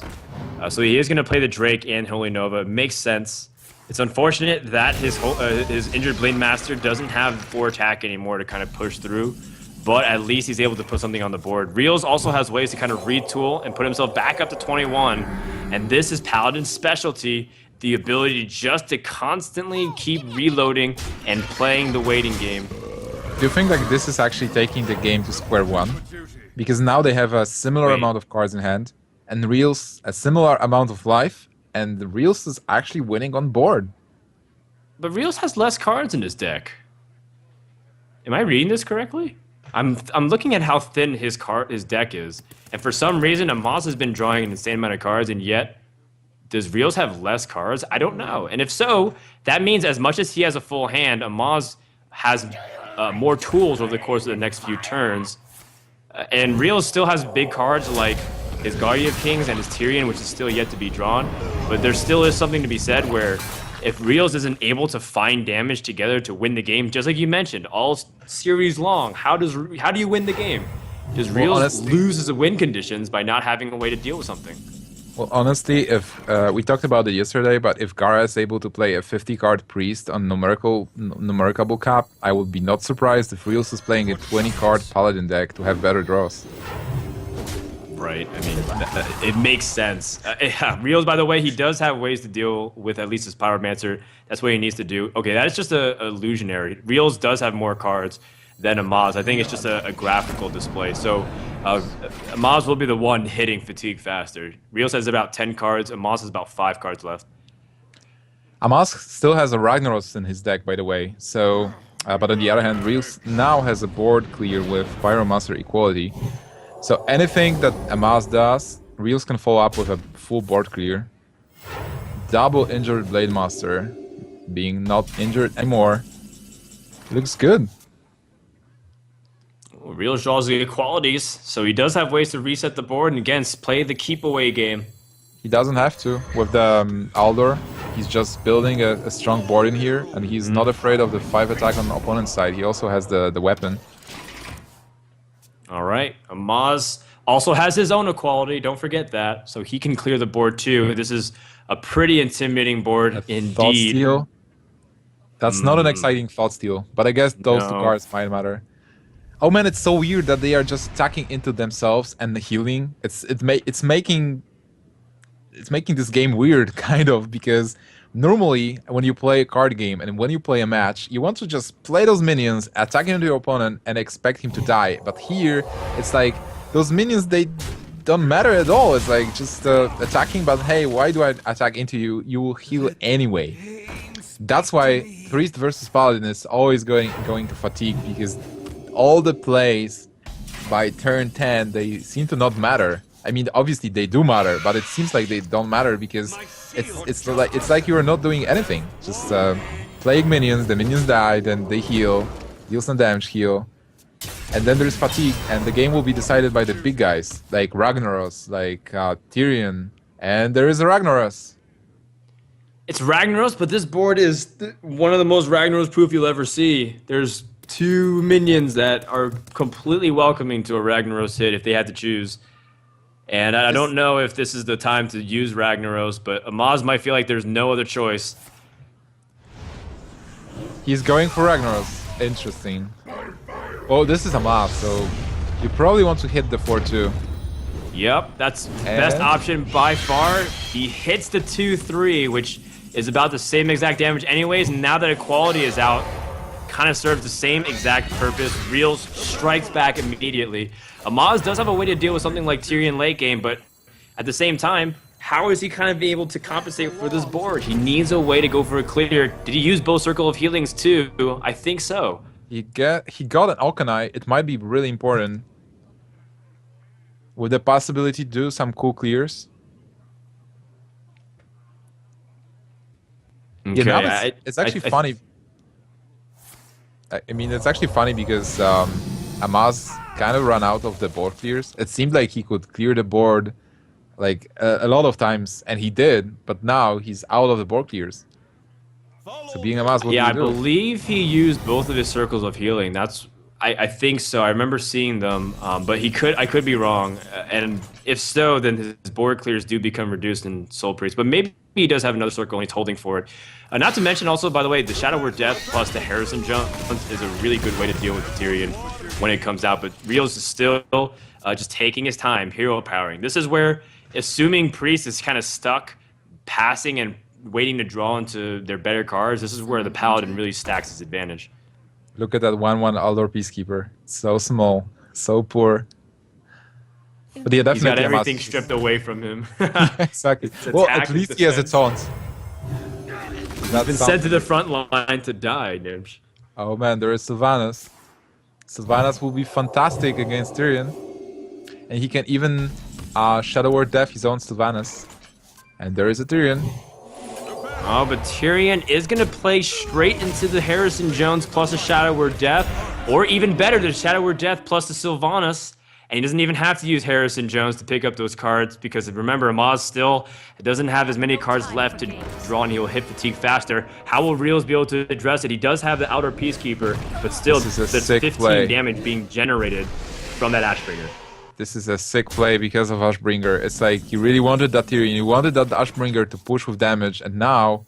Speaker 1: So he is going to play the Drake and Holy Nova. It makes sense. It's unfortunate that his injured Blade Master doesn't have 4 attack anymore to kind of push through, but at least he's able to put something on the board. Realz also has ways to kind of retool and put himself back up to 21, and this is Paladin's specialty, the ability just to constantly keep reloading and playing the waiting game.
Speaker 2: Do you think like this is actually taking the game to square one? Because now they have a similar amount of cards in hand, and Realz a similar amount of life, and Realz is actually winning on board.
Speaker 1: But Realz has less cards in his deck. Am I reading this correctly? I'm looking at how thin his deck is, and for some reason Amaz has been drawing an insane amount of cards, and yet does Realz have less cards? I don't know. And if so, that means as much as he has a full hand, Amaz has more tools over the course of the next few turns. And Realz still has big cards like his Guardian of Kings and his Tyrion, which is still yet to be drawn. But there still is something to be said where if Realz isn't able to find damage together to win the game, just like you mentioned, all series long, how do you win the game? Does Realz lose his win conditions by not having a way to deal with something?
Speaker 2: Well, honestly, if we talked about it yesterday, but if Gara is able to play a 50-card priest on numericable cap, I would be not surprised if Realz is playing a 20-card paladin deck to have better draws.
Speaker 1: Right. I mean, it makes sense. Yeah, Realz, by the way, he does have ways to deal with at least his Pyromancer. That's what he needs to do. Okay, that is just a illusionary. Realz does have more cards than Amaz. I think it's just a graphical display. So Amaz will be the one hitting fatigue faster. Realz has about 10 cards. Amaz has about 5 cards left.
Speaker 2: Amaz still has a Ragnaros in his deck, by the way. So, but on the other hand, Realz now has a board clear with Pyromancer equality. So anything that Amaz does, Realz can follow up with a full board clear. Double injured Blade Master, being not injured anymore. Looks good.
Speaker 1: Well, Realz draws the equalities, so he does have ways to reset the board and again play the keep away game.
Speaker 2: He doesn't have to. With the Aldor, he's just building a strong board in here, and he's not afraid of the 5 attack on the opponent's side. He also has the weapon.
Speaker 1: All right, Amaz also has his own equality. Don't forget that, so he can clear the board too. This is a pretty intimidating board indeed.
Speaker 2: Thought steal. That's not an exciting thought steal, but I guess those 2 cards might matter. Oh man, it's so weird that they are just attacking into themselves and the healing. It's making this game weird, kind of, because normally when you play a card game and when you play a match, you want to just play those minions, attack into your opponent, and expect him to die. But here, it's like those minions, they don't matter at all. It's like just attacking, but hey, why do I attack into you? You will heal anyway. That's why Priest versus Paladin is always going to fatigue, because all the plays by turn 10, they seem to not matter. I mean, obviously they do matter, but it seems like they don't matter because it's like you are not doing anything. Just playing minions, the minions die, then they heal, deal some damage, heal, and then there's fatigue, and the game will be decided by the big guys like Ragnaros, like Tyrion, and there is a Ragnaros.
Speaker 1: It's Ragnaros, but this board is one of the most Ragnaros proof you'll ever see. There's 2 minions that are completely welcoming to a Ragnaros hit if they had to choose. And I don't know if this is the time to use Ragnaros, but Amaz might feel like there's no other choice.
Speaker 2: He's going for Ragnaros. Interesting. Oh, this is Amaz, so you probably want to hit the 4-2.
Speaker 1: Yep, that's the best option by far. He hits the 2-3, which is about the same exact damage anyways, and now that equality is out, kind of serves the same exact purpose. Realz strikes back immediately. Amaz does have a way to deal with something like Tyrion late game, but at the same time, how is he kind of able to compensate for this board? He needs a way to go for a clear. Did he use both Circle of Healings too? I think so.
Speaker 2: He got an Alkanite. It might be really important. With the possibility to do some cool clears.
Speaker 1: Okay,
Speaker 2: Yeah, now it's actually funny. I mean, it's actually funny because Amaz kind of ran out of the board clears. It seemed like he could clear the board like a lot of times, and he did, but now he's out of the board clears. So being Amaz, what do you do?
Speaker 1: I believe he used both of his Circles of Healing. I think so. I remember seeing them, but I could be wrong. And if so, then his board clears do become reduced in Soul Priest. But maybe he does have another circle and he's holding for it. Not to mention also, by the way, the Shadow Word Death plus the Harrison jump is a really good way to deal with the Tyrion when it comes out. But Realz is still just taking his time, hero powering. This is where, assuming Priest is kind of stuck, passing and waiting to draw into their better cards, this is where the Paladin really stacks his advantage.
Speaker 2: Look at that 1/1 Aldor Peacekeeper. So small, so poor. But yeah, definitely
Speaker 1: he's got everything stripped away from him.
Speaker 2: Exactly. Well, at least he has a taunt.
Speaker 1: He's been sent to the front line to die, Nimsh.
Speaker 2: Oh man, there is Sylvanas. Sylvanas will be fantastic against Tyrion. And he can even Shadow Word Death his own Sylvanas. And there is a Tyrion.
Speaker 1: Oh, but Tyrion is going to play straight into the Harrison Jones plus a Shadow Word Death. Or even better, the Shadow Word Death plus the Sylvanas. And he doesn't even have to use Harrison Jones to pick up those cards because remember, Amaz still doesn't have as many cards left to draw and he will hit fatigue faster. How will Realz be able to address it? He does have the Outer Peacekeeper, but still there's 15 damage being generated from that Ashbringer.
Speaker 2: This is a sick play because of Ashbringer. It's like he really wanted that Tyrion, he wanted that Ashbringer to push with damage, and now...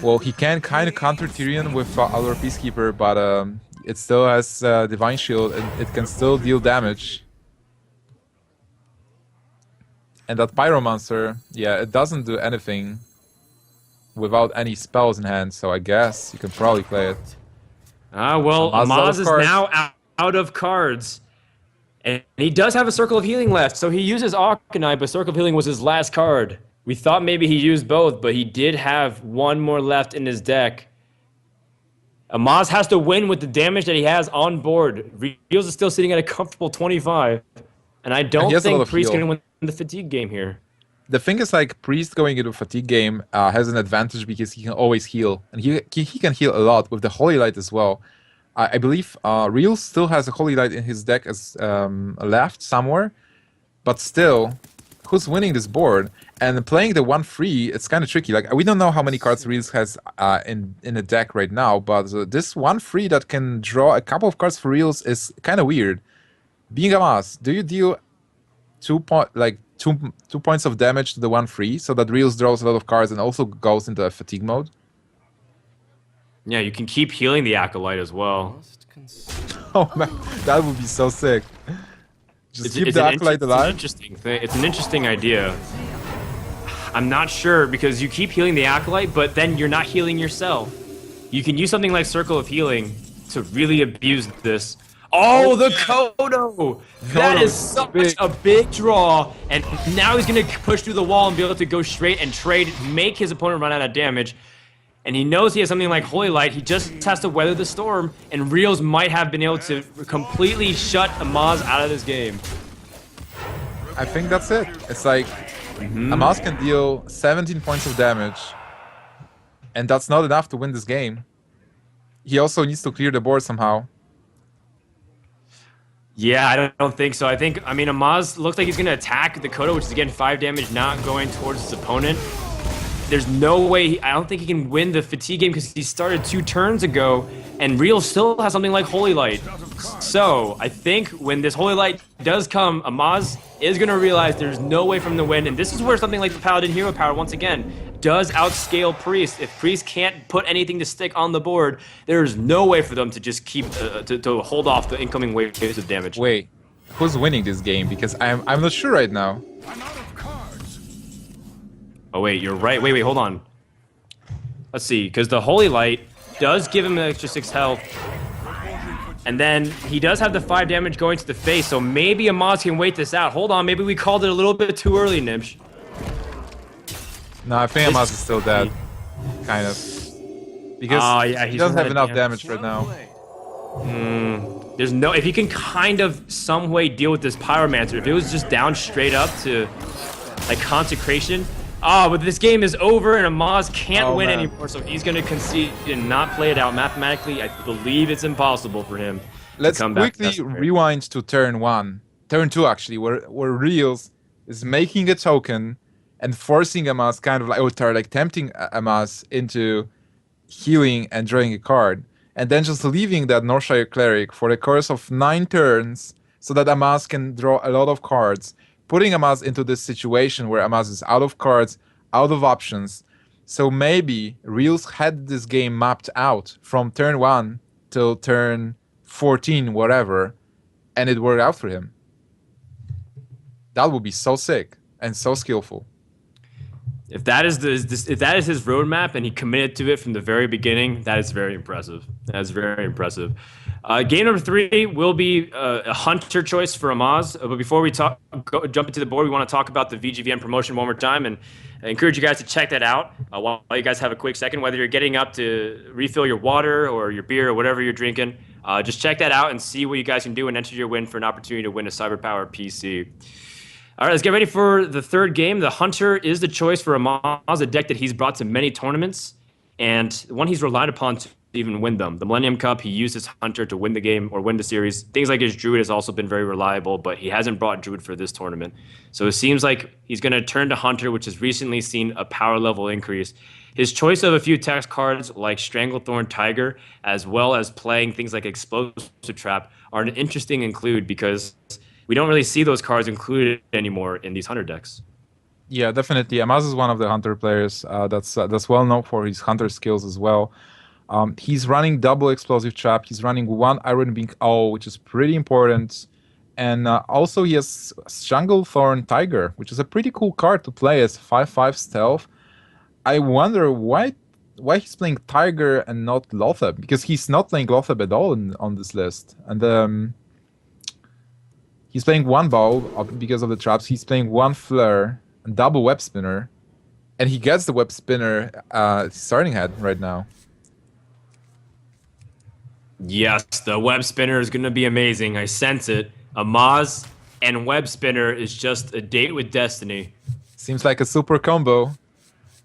Speaker 2: Well, he can kind of counter Tyrion with Outer Peacekeeper, but it still has Divine Shield and it can still deal damage. And that Pyromancer, yeah, it doesn't do anything without any spells in hand, so I guess you can probably play it.
Speaker 1: Well, Amaz is now out of cards. And he does have a Circle of Healing left, so he uses Arcanine, but Circle of Healing was his last card. We thought maybe he used both, but he did have one more left in his deck. Amaz has to win with the damage that he has on board. Realz is still sitting at a comfortable 25. And I don't think Priest can win the fatigue game here.
Speaker 2: The thing is, like, Priest going into a fatigue game has an advantage because he can always heal. And he can heal a lot with the Holy Light as well. I believe Realz still has a Holy Light in his deck as left somewhere. But still, who's winning this board? And playing the 1/3, it's kind of tricky. Like, we don't know how many cards Realz has in the deck right now, but this 1/3 that can draw a couple of cards for Realz is kind of weird. Being Amaz, do you deal 2 points of damage to the 1/3 so that Realz draws a lot of cards and also goes into a fatigue mode?
Speaker 1: Yeah, you can keep healing the Acolyte as well.
Speaker 2: Oh man, that would be so sick. Just keep the Acolyte alive.
Speaker 1: It's an interesting idea. I'm not sure because you keep healing the Acolyte, but then you're not healing yourself. You can use something like Circle of Healing to really abuse this. Oh, the Kodo! That is such a big draw, and now he's going to push through the wall and be able to go straight and trade, make his opponent run out of damage. And he knows he has something like Holy Light. He just has to weather the storm, and Realz might have been able to completely shut Amaz out of this game.
Speaker 2: I think that's it. It's like Amaz can deal 17 points of damage, and that's not enough to win this game. He also needs to clear the board somehow.
Speaker 1: Yeah, I don't think so. I mean, Amaz looks like he's going to attack the Kodo, which is again 5 damage, not going towards his opponent. There's no way, I don't think he can win the fatigue game because he started 2 turns ago, and Realz still has something like Holy Light. So, I think when this Holy Light does come, Amaz is going to realize there's no way for him to win, and this is where something like the Paladin Hero Power, once again, does outscale Priest. If Priest can't put anything to stick on the board, there's no way for them to just keep, to hold off the incoming waves of damage.
Speaker 2: Wait, who's winning this game? Because I'm not sure right now.
Speaker 1: Oh wait, you're right. Wait, hold on. Let's see, because the Holy Light does give him an extra 6 health. And then he does have the 5 damage going to the face, so maybe Amaz can wait this out. Hold on, maybe we called it a little bit too early, Nimsh.
Speaker 2: No, I think Amaz is still dead. Kind of. Because he doesn't have enough damage right now.
Speaker 1: There's no... If he can kind of some way deal with this Pyromancer, if it was just down straight up to, like, Consecration... but this game is over and Amaz can't win anymore, so he's going to concede and not play it out. Mathematically, I believe it's impossible for him to come back.
Speaker 2: Let's quickly rewind to turn 1. Turn 2, actually, where Realz is making a token and forcing Amaz kind of like tempting Amaz into healing and drawing a card. And then just leaving that Northshire Cleric for the course of 9 turns so that Amaz can draw a lot of cards, putting Amaz into this situation where Amaz is out of cards, out of options. So maybe Realz had this game mapped out from turn 1 till turn 14, whatever, and it worked out for him. That would be so sick and so skillful.
Speaker 1: If that is his roadmap and he committed to it from the very beginning, that is very impressive. That is very impressive. Game number 3 will be a hunter choice for Amaz. But before we jump into the board, we want to talk about the VGVN promotion one more time, and I encourage you guys to check that out while you guys have a quick second. Whether you're getting up to refill your water or your beer or whatever you're drinking, just check that out and see what you guys can do and enter your win for an opportunity to win a Cyberpower PC. All right, let's get ready for the third game. The Hunter is the choice for Amaz, a deck that he's brought to many tournaments, and one he's relied upon to even win them. The Millennium Cup, he used his Hunter to win the game or win the series. Things like his Druid has also been very reliable, but he hasn't brought Druid for this tournament. So it seems like he's going to turn to Hunter, which has recently seen a power level increase. His choice of a few text cards like Stranglethorn Tiger, as well as playing things like Explosive Trap, are an interesting include because we don't really see those cards included anymore in these Hunter decks.
Speaker 2: Yeah, definitely. Amaz is one of the Hunter players that's well known for his Hunter skills as well. He's running double Explosive Trap. He's running 1 Iron Beam O, which is pretty important. And also he has Stranglethorn Tiger, which is a pretty cool card to play as 5/5 stealth. I wonder why he's playing Tiger and not Lotheb, because he's not playing Lotheb at all on this list. And he's playing 1 bow because of the traps. He's playing 1 flare and double web spinner, and he gets the web spinner starting head right now.
Speaker 1: Yes, the web spinner is going to be amazing. I sense it. Amaz and web spinner is just a date with destiny.
Speaker 2: Seems like a super combo.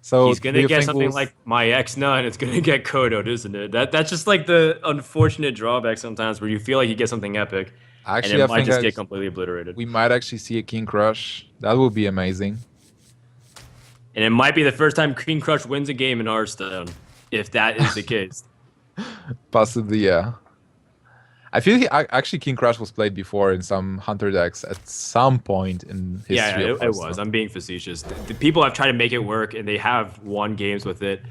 Speaker 2: So
Speaker 1: he's going to get something like my X9. It's going to get Kodoed, isn't it? That's just like the unfortunate drawback sometimes where you feel like you get something epic.
Speaker 2: Actually,
Speaker 1: and it might just get completely obliterated.
Speaker 2: We might actually see a King Crush. That would be amazing.
Speaker 1: And it might be the first time King Crush wins a game in Hearthstone, if that is the case.
Speaker 2: Possibly, yeah. I feel actually King Crush was played before in some Hunter decks at some point in history.
Speaker 1: Yeah, it was. I'm being facetious. The people have tried to make it work, and they have won games with it.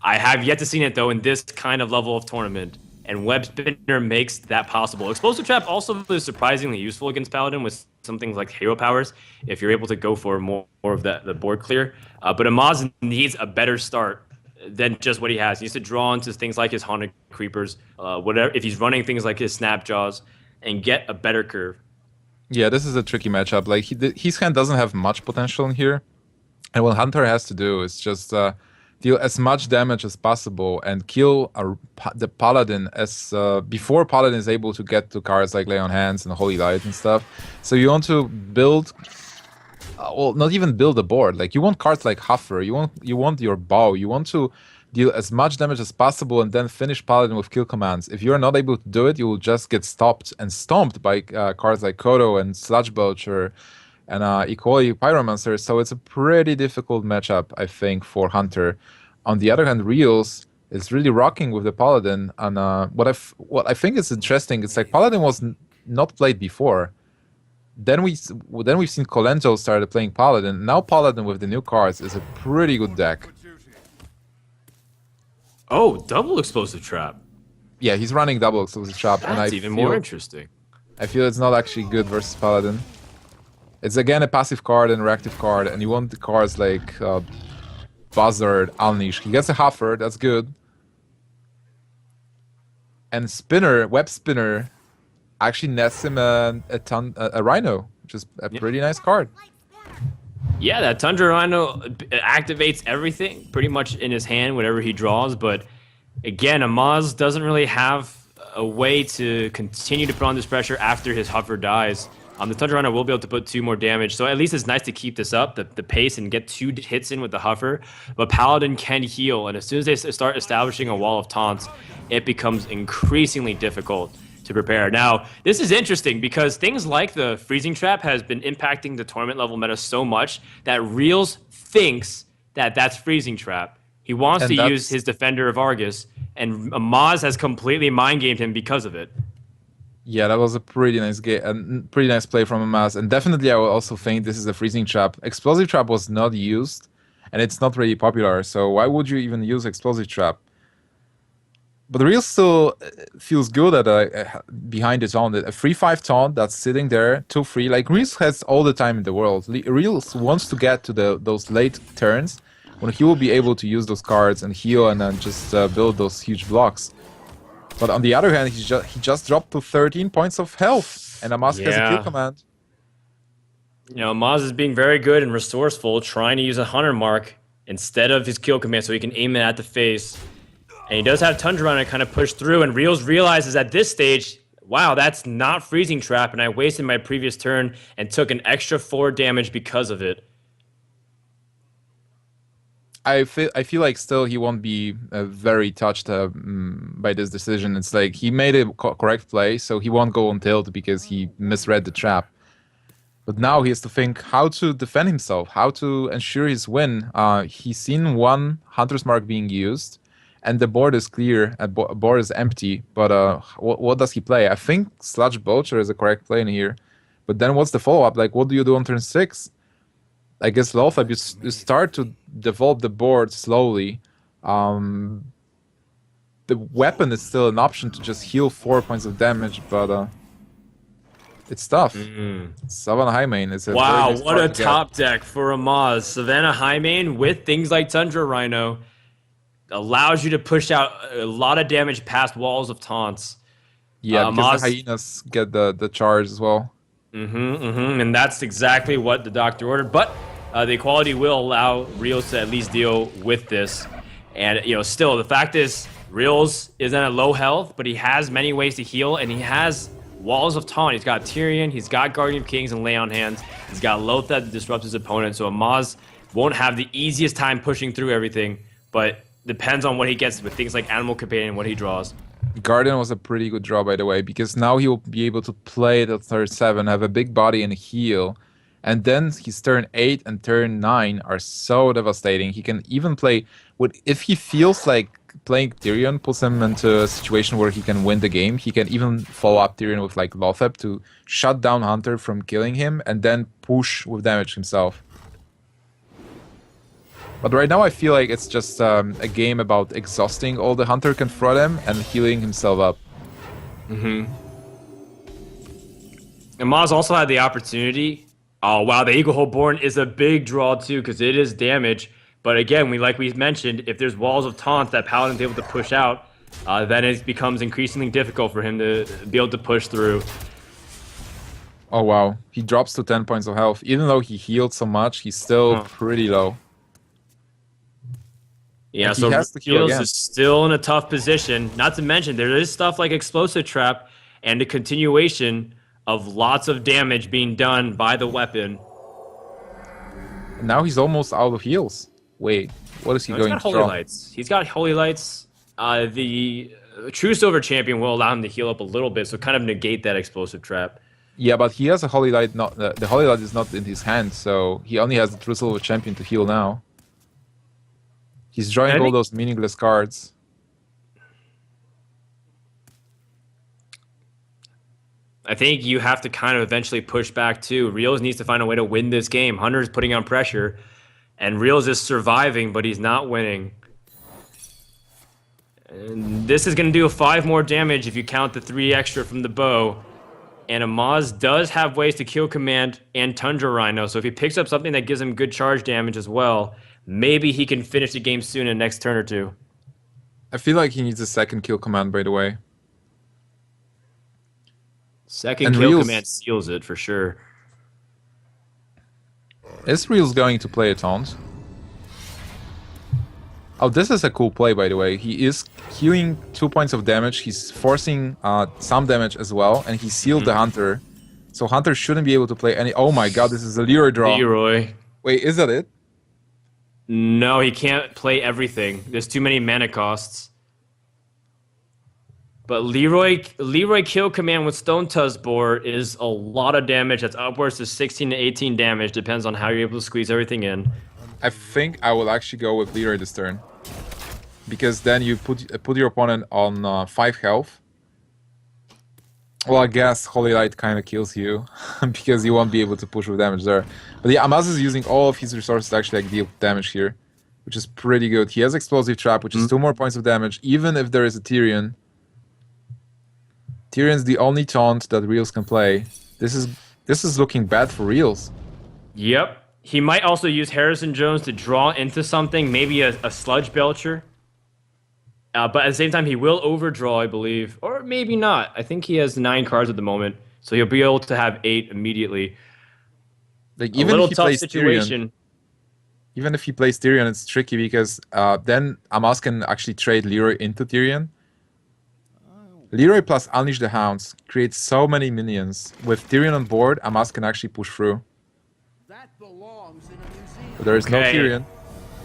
Speaker 1: I have yet to see it, though, in this kind of level of tournament. And Web Spinner makes that possible. Explosive Trap also is surprisingly useful against Paladin with some things like hero powers, if you're able to go for more of the board clear. But Amaz needs a better start than just what he has. He needs to draw into things like his Haunted Creepers, whatever. If he's running things like his Snapjaws, and get a better curve.
Speaker 2: Yeah, this is a tricky matchup. Like his hand doesn't have much potential in here, and what Hunter has to do is just deal as much damage as possible and kill the Paladin as before Paladin is able to get to cards like Lay on Hands and Holy Light and stuff. So you want to build, well, not even build a board. Like you want cards like Huffer. You want your bow. You want to deal as much damage as possible and then finish Paladin with kill commands. If you're not able to do it, you will just get stopped and stomped by cards like Kodo and Sludge Belcher and equally Pyromancer. So it's a pretty difficult matchup, I think, for Hunter. On the other hand, Realz is really rocking with the Paladin. And what I think is interesting, it's like Paladin was not played before. Then we've seen Colento started playing Paladin. Now Paladin with the new cards is a pretty good deck.
Speaker 1: Oh, double Explosive Trap.
Speaker 2: Yeah, he's running double Explosive Trap.
Speaker 1: That's even more interesting.
Speaker 2: I feel it's not actually good versus Paladin. It's again a passive card and a reactive card, and you want the cards like Buzzard, Unleash. He gets a Huffer, that's good. And Spinner, Web Spinner, actually nets him a Rhino, which is a pretty nice card.
Speaker 1: Yeah, that Tundra Rhino activates everything pretty much in his hand, whatever he draws. But again, Amaz doesn't really have a way to continue to put on this pressure after his hover dies. The Tundra Rhino will be able to put 2 more damage, so at least it's nice to keep this up, the pace, and get 2 hits in with the hover. But Paladin can heal, and as soon as they start establishing a wall of taunts, it becomes increasingly difficult to prepare. Now, this is interesting because things like the freezing trap has been impacting the tournament level meta so much that Realz thinks that that's freezing trap. He wants to use his Defender of Argus, and Amaz has completely mind gamed him because of it.
Speaker 2: Yeah, that was a pretty nice game, a pretty nice play from Amaz, and definitely I would also think this is a freezing trap. Explosive trap was not used, and it's not really popular. So why would you even use explosive trap? But the Realz still feels good at behind the taunt. A 3/5 taunt that's sitting there, 2/3. Like Realz has all the time in the world. Realz wants to get to those late turns when he will be able to use those cards and heal and then just build those huge blocks. But on the other hand, he just dropped to 13 points of health, and Amaz has a kill command.
Speaker 1: You know, Amaz is being very good and resourceful, trying to use a Hunter Mark instead of his kill command so he can aim it at the face. And he does have Tundra Rhino to kind of push through, and Realz realizes at this stage, wow, that's not freezing trap, and I wasted my previous turn and took an extra 4 damage because of it.
Speaker 2: I feel like still he won't be very touched by this decision. It's like he made a correct play, so he won't go on tilt because he misread the trap. But now he has to think how to defend himself, how to ensure his win. He's seen one Hunter's Mark being used, and the board is clear, board is empty. But what does he play? I think Sludge Vulture is a correct play in here. But then what's the follow-up? Like, what do you do on turn 6? I guess Lothab, you start to develop the board slowly. The weapon is still an option to just heal 4 points of damage, but it's tough. Savannah Highmane is a
Speaker 1: wow,
Speaker 2: very nice
Speaker 1: what a top deck for Amaz. Savannah Highmane with things like Tundra Rhino allows you to push out a lot of damage past walls of taunts.
Speaker 2: Yeah, because the hyenas get the charge as well.
Speaker 1: And that's exactly what the doctor ordered. But the equality will allow Realz to at least deal with this. And, you know, still, the fact is, Realz is at a low health, but he has many ways to heal, and he has walls of taunt. He's got Tyrion, he's got Guardian of Kings and Lay on Hands. He's got Lothab that disrupts his opponent, so Amaz won't have the easiest time pushing through everything, but depends on what he gets with things like Animal Companion and what he draws.
Speaker 2: Guardian was a pretty good draw, by the way, because now he will be able to play the turn 7, have a big body and heal. And then his turn 8 and turn 9 are so devastating. He can even play if he feels like playing Tyrion puts him into a situation where he can win the game. He can even follow up Tyrion with like Lothab to shut down Hunter from killing him and then push with damage himself. But right now I feel like it's just a game about exhausting all the Hunter can throw them and healing himself up.
Speaker 1: Amaz also had the opportunity. Oh, wow, the Eagle Hole Born is a big draw, too, because it is damage. But again, like we mentioned, if there's walls of taunts that Paladin's able to push out, then it becomes increasingly difficult for him to be able to push through.
Speaker 2: Oh, wow. He drops to 10 points of health. Even though he healed so much, he's still pretty low.
Speaker 1: Yeah, so Realz is still in a tough position. Not to mention, there is stuff like Explosive Trap and the continuation of lots of damage being done by the weapon.
Speaker 2: Now he's almost out of heals. Wait, what is he going to
Speaker 1: draw? Holy Lights. He's got Holy Lights. The True Silver Champion will allow him to heal up a little bit, so kind of negate that Explosive Trap.
Speaker 2: Yeah, but he has a Holy Light. Not the Holy Light is not in his hand, so he only has the True Silver Champion to heal now. He's drawing all those meaningless cards.
Speaker 1: I think you have to kind of eventually push back too. Realz needs to find a way to win this game. Hunter's putting on pressure, and Realz is surviving, but he's not winning. And this is going to do 5 more damage if you count the 3 extra from the bow. And Amaz does have ways to kill command and Tundra Rhino, so if he picks up something that gives him good charge damage as well, maybe he can finish the game soon in the next turn or two.
Speaker 2: I feel like he needs a second kill command, by the way.
Speaker 1: Second
Speaker 2: And
Speaker 1: kill
Speaker 2: Realz
Speaker 1: command seals it for sure.
Speaker 2: is Realz going to play a taunt? Oh, this is a cool play, by the way. He is healing 2 points of damage. He's forcing some damage as well, and he sealed the Hunter. So Hunter shouldn't be able to play any... Oh my god, this is a Leroy draw.
Speaker 1: Leroy.
Speaker 2: Wait, is that it?
Speaker 1: No, he can't play everything. There's too many mana costs. But Leroy kill command with Stone Tuskboar is a lot of damage. That's upwards to 16 to 18 damage. Depends on how you're able to squeeze everything in.
Speaker 2: I think I will actually go with Leroy this turn. Because then you put your opponent on 5 health. Well, I guess Holy Light kind of kills you. Because you won't be able to push with damage there. But yeah, Amaz is using all of his resources to actually deal damage here. Which is pretty good. He has Explosive Trap, which is 2 more points of damage. Even if there is a Tyrion. Tyrion's the only taunt that Realz can play. This is looking bad for Realz.
Speaker 1: Yep. He might also use Harrison Jones to draw into something, maybe a Sludge Belcher. But at the same time, he will overdraw, I believe. Or maybe not. I think he has 9 cards at the moment. So he'll be able to have 8 immediately.
Speaker 2: Like,
Speaker 1: A
Speaker 2: even
Speaker 1: little
Speaker 2: if he
Speaker 1: tough
Speaker 2: plays
Speaker 1: situation.
Speaker 2: Tyrion, even if he plays Tyrion, it's tricky because then Amaz can actually trade Leroy into Tyrion. Leroy plus Unleash the Hounds creates so many minions. With Tyrion on board, Amaz can actually push through. But there is no Tyrion.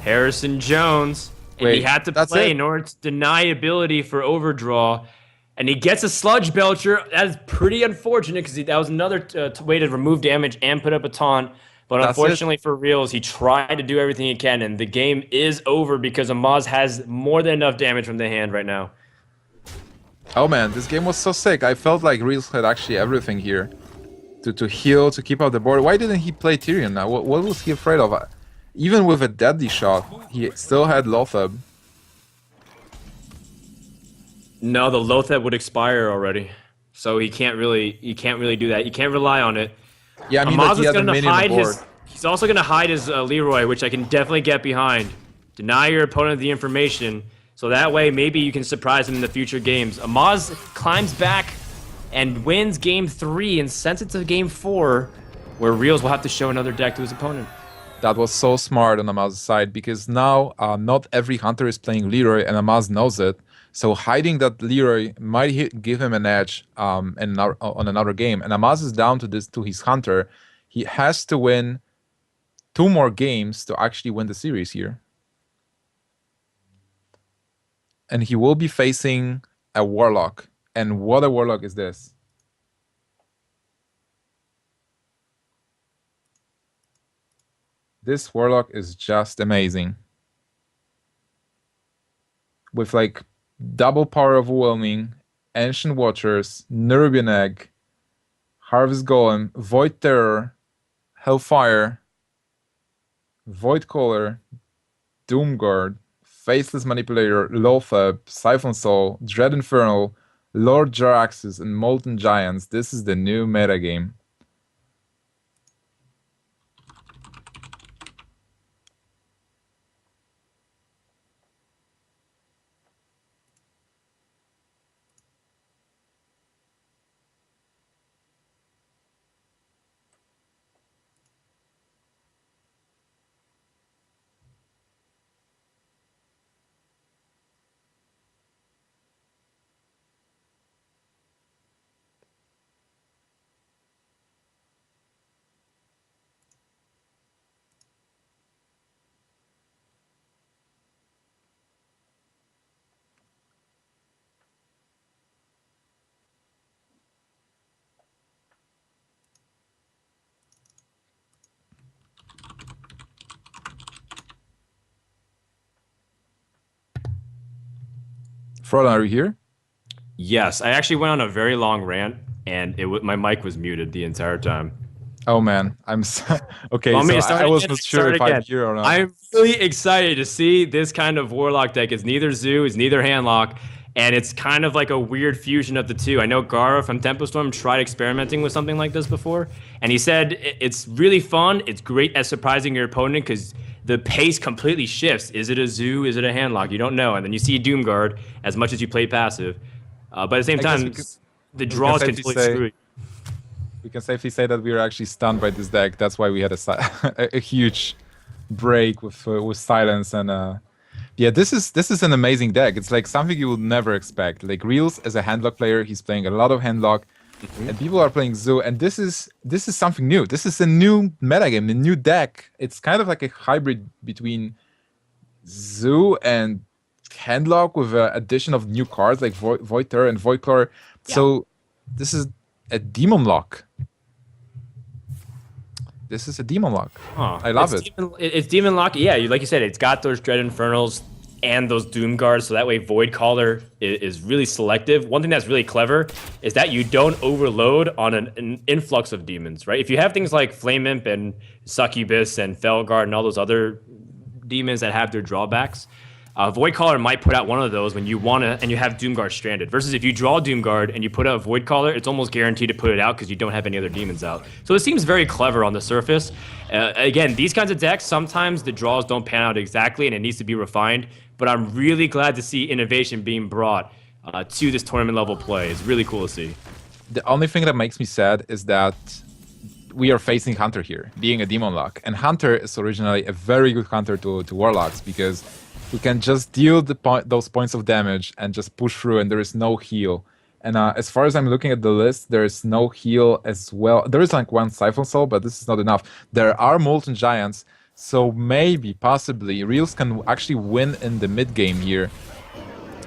Speaker 1: Harrison Jones. And
Speaker 2: Wait,
Speaker 1: he had to
Speaker 2: that's
Speaker 1: play
Speaker 2: it?
Speaker 1: in order to deny ability for overdraw. And he gets a Sludge Belcher. That is pretty unfortunate because that was another way to remove damage and put up a taunt. But
Speaker 2: That's
Speaker 1: unfortunately for Realz, he tried to do everything he can. And the game is over because Amaz has more than enough damage from the hand right now.
Speaker 2: Oh man, this game was so sick. I felt like Realz had actually everything here. To heal, to keep out the board. Why didn't he play Tyrion now? What was he afraid of? Even with a deadly shot, he still had Lothab.
Speaker 1: No, the Lothab would expire already. So he can't really do that. You can't rely on it.
Speaker 2: Yeah, I mean,
Speaker 1: Amaz
Speaker 2: like, he
Speaker 1: is
Speaker 2: had a
Speaker 1: gonna
Speaker 2: minion on
Speaker 1: hide
Speaker 2: board.
Speaker 1: his. He's also gonna hide his Leroy, which I can definitely get behind. Deny your opponent the information, so that way maybe you can surprise him in the future games. Amaz climbs back and wins game 3 and sends it to game 4, where Realz will have to show another deck to his opponent.
Speaker 2: That was so smart on Amaz's side because now not every hunter is playing Leroy and Amaz knows it. So hiding that Leroy might give him an edge on another game. And Amaz is down to his hunter. He has to win 2 more games to actually win the series here. And he will be facing a Warlock. And what a Warlock is this? This Warlock is just amazing. With like double power of Overwhelming, Ancient Watchers, Nerubian Egg, Harvest Golem, Void Terror, Hellfire, Void Caller, Doomguard, Faceless Manipulator, Lothab, Siphon Soul, Dread Infernal, Lord Jaraxxus, and Molten Giants. This is the new metagame. Frodan, are you here?
Speaker 1: Yes, I actually went on a very long rant, and my mic was muted the entire time.
Speaker 2: Oh man, I'm so... okay.
Speaker 1: Want me to
Speaker 2: So
Speaker 1: start
Speaker 2: I
Speaker 1: again?
Speaker 2: wasn't sure if I'm
Speaker 1: Again.
Speaker 2: here or not.
Speaker 1: I'm really excited to see this kind of Warlock deck. It's neither Zoo, it's neither Handlock, and it's kind of like a weird fusion of the two. I know Gara from Tempo Storm tried experimenting with something like this before, and he said it's really fun. It's great at surprising your opponent because the pace completely shifts. Is it a Zoo? Is it a Handlock? You don't know, and then you see Doomguard as much as you play passive. But at the same
Speaker 2: I guess
Speaker 1: time, the draw is
Speaker 2: safely
Speaker 1: completely screwed.
Speaker 2: We can safely say that we were actually stunned by this deck. That's why we had a huge break with silence and yeah. This is an amazing deck. It's like something you would never expect. Like Realz as a handlock player, he's playing a lot of handlock, and people are playing Zoo. And this is something new. This is a new metagame, a new deck. It's kind of like a hybrid between Zoo and handlock with an addition of new cards like Void Terror and Void Claw. So this is a demon lock. This is a demon lock.
Speaker 1: Huh.
Speaker 2: I love it.
Speaker 1: It's demon lock. Yeah, like you said, it's got those Dread Infernals and those Doom Guards, so that way Void Caller is really selective. One thing that's really clever is that you don't overload on an influx of demons, right? If you have things like Flame Imp and Succubus and Felguard and all those other demons that have their drawbacks, Void Caller might put out one of those when you want to, and you have Doomguard stranded. Versus if you draw Doomguard and you put out Void Caller, it's almost guaranteed to put it out because you don't have any other demons out. So it seems very clever on the surface. Again, these kinds of decks, sometimes the draws don't pan out exactly and it needs to be refined. But I'm really glad to see innovation being brought to this tournament level play. It's really cool to see.
Speaker 2: The only thing that makes me sad is that we are facing Hunter here, being a demon lock. And Hunter is originally a very good counter to Warlocks because we can just deal those points of damage and just push through, and there is no heal. And as far as I'm looking at the list, there is no heal as well. There is like one Siphon Soul, but this is not enough. There are Molten Giants, so maybe, possibly, Realz can actually win in the mid game here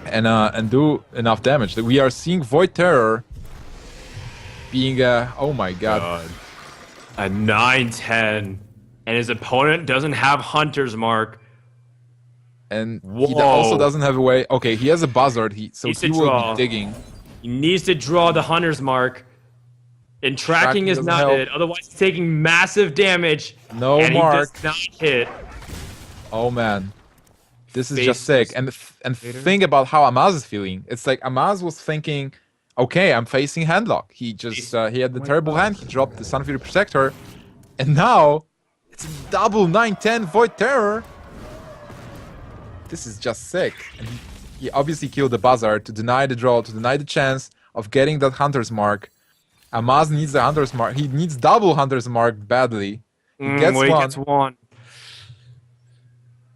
Speaker 2: and do enough damage. We are seeing Void Terror being a... Oh my god.
Speaker 1: A 9-10, and his opponent doesn't have Hunter's Mark.
Speaker 2: And he also doesn't have a way. Okay, he has a Buzzard, so he will be digging.
Speaker 1: He needs to draw the Hunter's Mark. And tracking is not it. Otherwise, he's taking massive damage.
Speaker 2: No
Speaker 1: and
Speaker 2: mark.
Speaker 1: He does not hit.
Speaker 2: Oh man, this is just sick. And think about how Amaz is feeling. It's like Amaz was thinking, okay, I'm facing handlock. He just he had the terrible hand. He dropped the Sunfury Protector, and now it's a double 9-10 Void Terror. This is just sick. And he obviously killed the Buzzard to deny the draw, to deny the chance of getting that Hunter's Mark. Amaz needs the Hunter's Mark. He needs double Hunter's Mark badly. He gets one.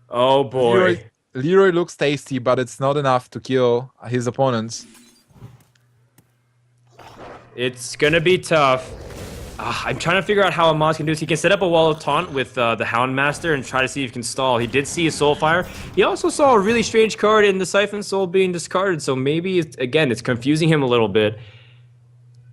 Speaker 1: Oh boy.
Speaker 2: Leroy looks tasty, but it's not enough to kill his opponents.
Speaker 1: It's gonna be tough. I'm trying to figure out how Amaz can do this. He can set up a wall of taunt with the Houndmaster and try to see if he can stall. He did see a Soulfire. He also saw a really strange card in the Siphon Soul being discarded, so maybe, it's confusing him a little bit.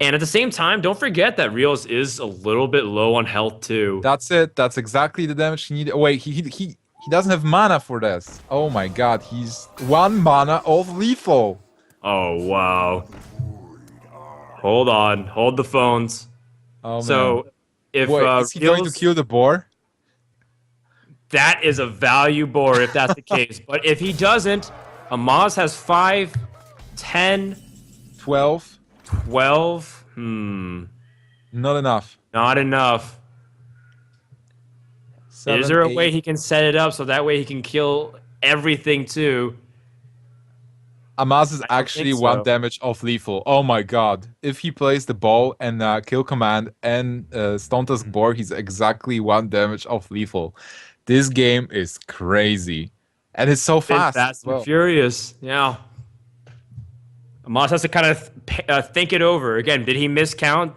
Speaker 1: And at the same time, don't forget that Realz is a little bit low on health too.
Speaker 2: That's it. That's exactly the damage he needed. Oh, wait, he doesn't have mana for this. Oh my god, he's 1 mana of lethal.
Speaker 1: Oh, wow. Hold on. Hold the phones.
Speaker 2: Oh, man.
Speaker 1: So, if
Speaker 2: is he going to kill the boar?
Speaker 1: That is a value boar if that's the case. But if he doesn't, Amaz has 5, 10,
Speaker 2: 12.
Speaker 1: 12.
Speaker 2: Not enough.
Speaker 1: Not enough.
Speaker 2: 7,
Speaker 1: is there a
Speaker 2: 8.
Speaker 1: way he can set it up so that way he can kill everything too?
Speaker 2: Amaz is actually 1 damage of lethal. Oh my god. If he plays the ball and kill command and Stone Tusk Boar, he's exactly 1 damage of lethal. This game is crazy. And it's so fast.
Speaker 1: Fast and furious. Yeah. Amaz has to kind of think it over. Again, did he miscount?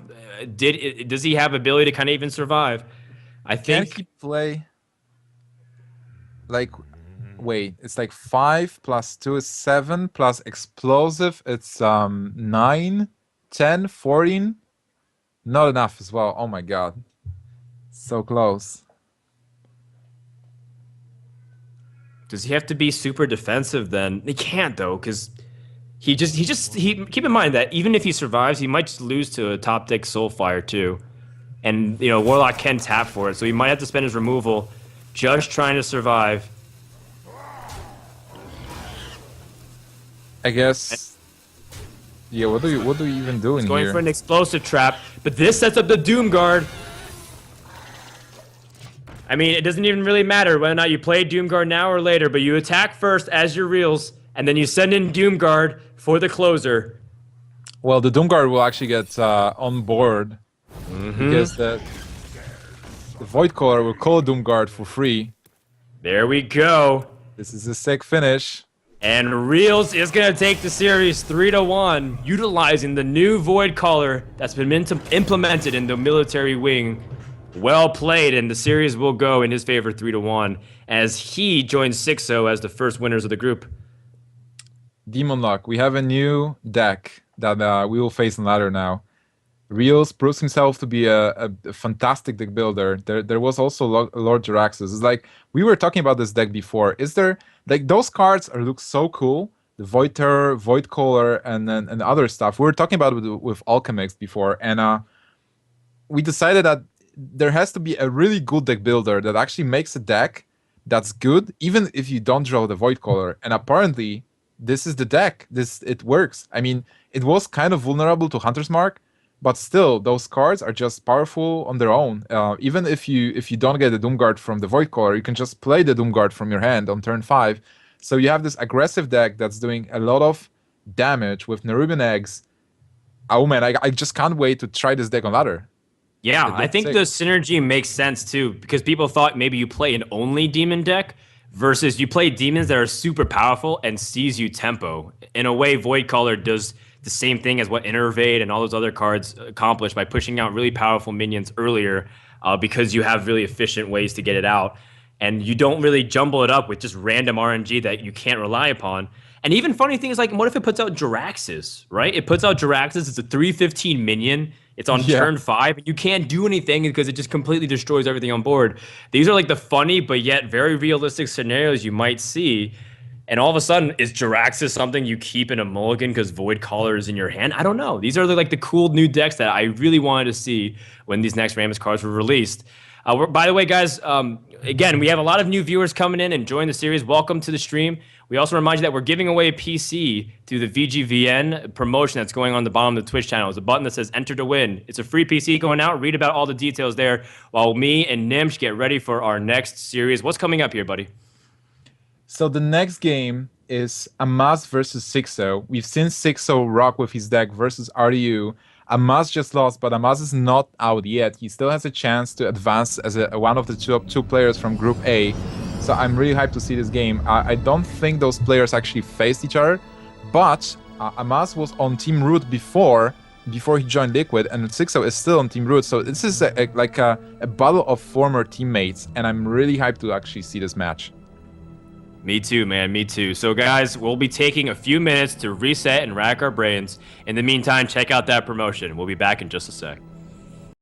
Speaker 1: Does he have ability to kind of even survive? I think.
Speaker 2: Can he play? Like, wait, it's like 5 plus 2 is 7 plus explosive. It's 9, 10, 14. Not enough as well. Oh my god, so close.
Speaker 1: Does he have to be super defensive then? He can't though, because he keep in mind that even if he survives, he might just lose to a top deck Soulfire too. And Warlock can tap for it, so he might have to spend his removal just trying to survive.
Speaker 2: I guess. Yeah, what do you even do in here?
Speaker 1: Going for an explosive trap, but this sets up the Doom Guard. I mean, it doesn't even really matter whether or not you play Doom Guard now or later, but you attack first as your Realz, and then you send in Doom Guard for the closer.
Speaker 2: Well, the Doom Guard will actually get on board because the Void Caller will call Doomguard for free.
Speaker 1: There we go.
Speaker 2: This is a sick finish.
Speaker 1: And Realz is going to take the series 3-1, utilizing the new Void Caller that's been implemented in the military wing. Well played, and the series will go in his favor 3-1 as he joins 6-0 as the first winners of the group.
Speaker 2: Demon Luck. We have a new deck that we will face in ladder now. Realz proves himself to be a fantastic deck builder. There was also Lord Jaraxxus. It's like we were talking about this deck before. Is there like those cards look so cool? The Void Terror, Void Caller, and other stuff. We were talking about it with Alchemix before, and we decided that there has to be a really good deck builder that actually makes a deck that's good, even if you don't draw the Void Caller. And apparently, this is the deck. It works. I mean, it was kind of vulnerable to Hunter's Mark. But still, those cards are just powerful on their own. Even if you don't get the Doomguard from the Void Caller, you can just play the Doomguard from your hand on turn 5. So you have this aggressive deck that's doing a lot of damage with Nerubian Eggs. Oh man, I just can't wait to try this deck on ladder.
Speaker 1: Yeah, I think the synergy makes sense too, because people thought maybe you play an only demon deck versus you play demons that are super powerful and sees you tempo. In a way, Void Caller does the same thing as what Innervade and all those other cards accomplish by pushing out really powerful minions earlier because you have really efficient ways to get it out. And you don't really jumble it up with just random RNG that you can't rely upon. And even funny thing is, like, what if it puts out Jaraxxus, right? It puts out Jaraxxus, it's a 3/15 minion. It's on turn 5, and you can't do anything because it just completely destroys everything on board. These are like the funny but yet very realistic scenarios you might see. And all of a sudden, is Jaraxxus something you keep in a mulligan because Void Caller is in your hand? I don't know. These are like the cool new decks that I really wanted to see when these Naxxramas cards were released. By the way, guys, again, we have a lot of new viewers coming in and join the series. Welcome to the stream. We also remind you that we're giving away a PC through the VGVN promotion that's going on the bottom of the Twitch channel. There's a button that says Enter to Win. It's a free PC going out. Read about all the details there while me and Nimsh get ready for our next series. What's coming up here, buddy?
Speaker 2: So the next game is Amaz versus 6-0. We've seen 6-0 rock with his deck versus RDU. Amaz just lost, but Amaz is not out yet. He still has a chance to advance as one of the two players from Group A. So I'm really hyped to see this game. I don't think those players actually faced each other, but Amaz was on Team Root before he joined Liquid, and 6-0 is still on Team Root. So this is like a battle of former teammates, and I'm really hyped to actually see this match.
Speaker 1: Me too, man. Me too. So, guys, we'll be taking a few minutes to reset and rack our brains. In the meantime, check out that promotion. We'll be back in just a sec.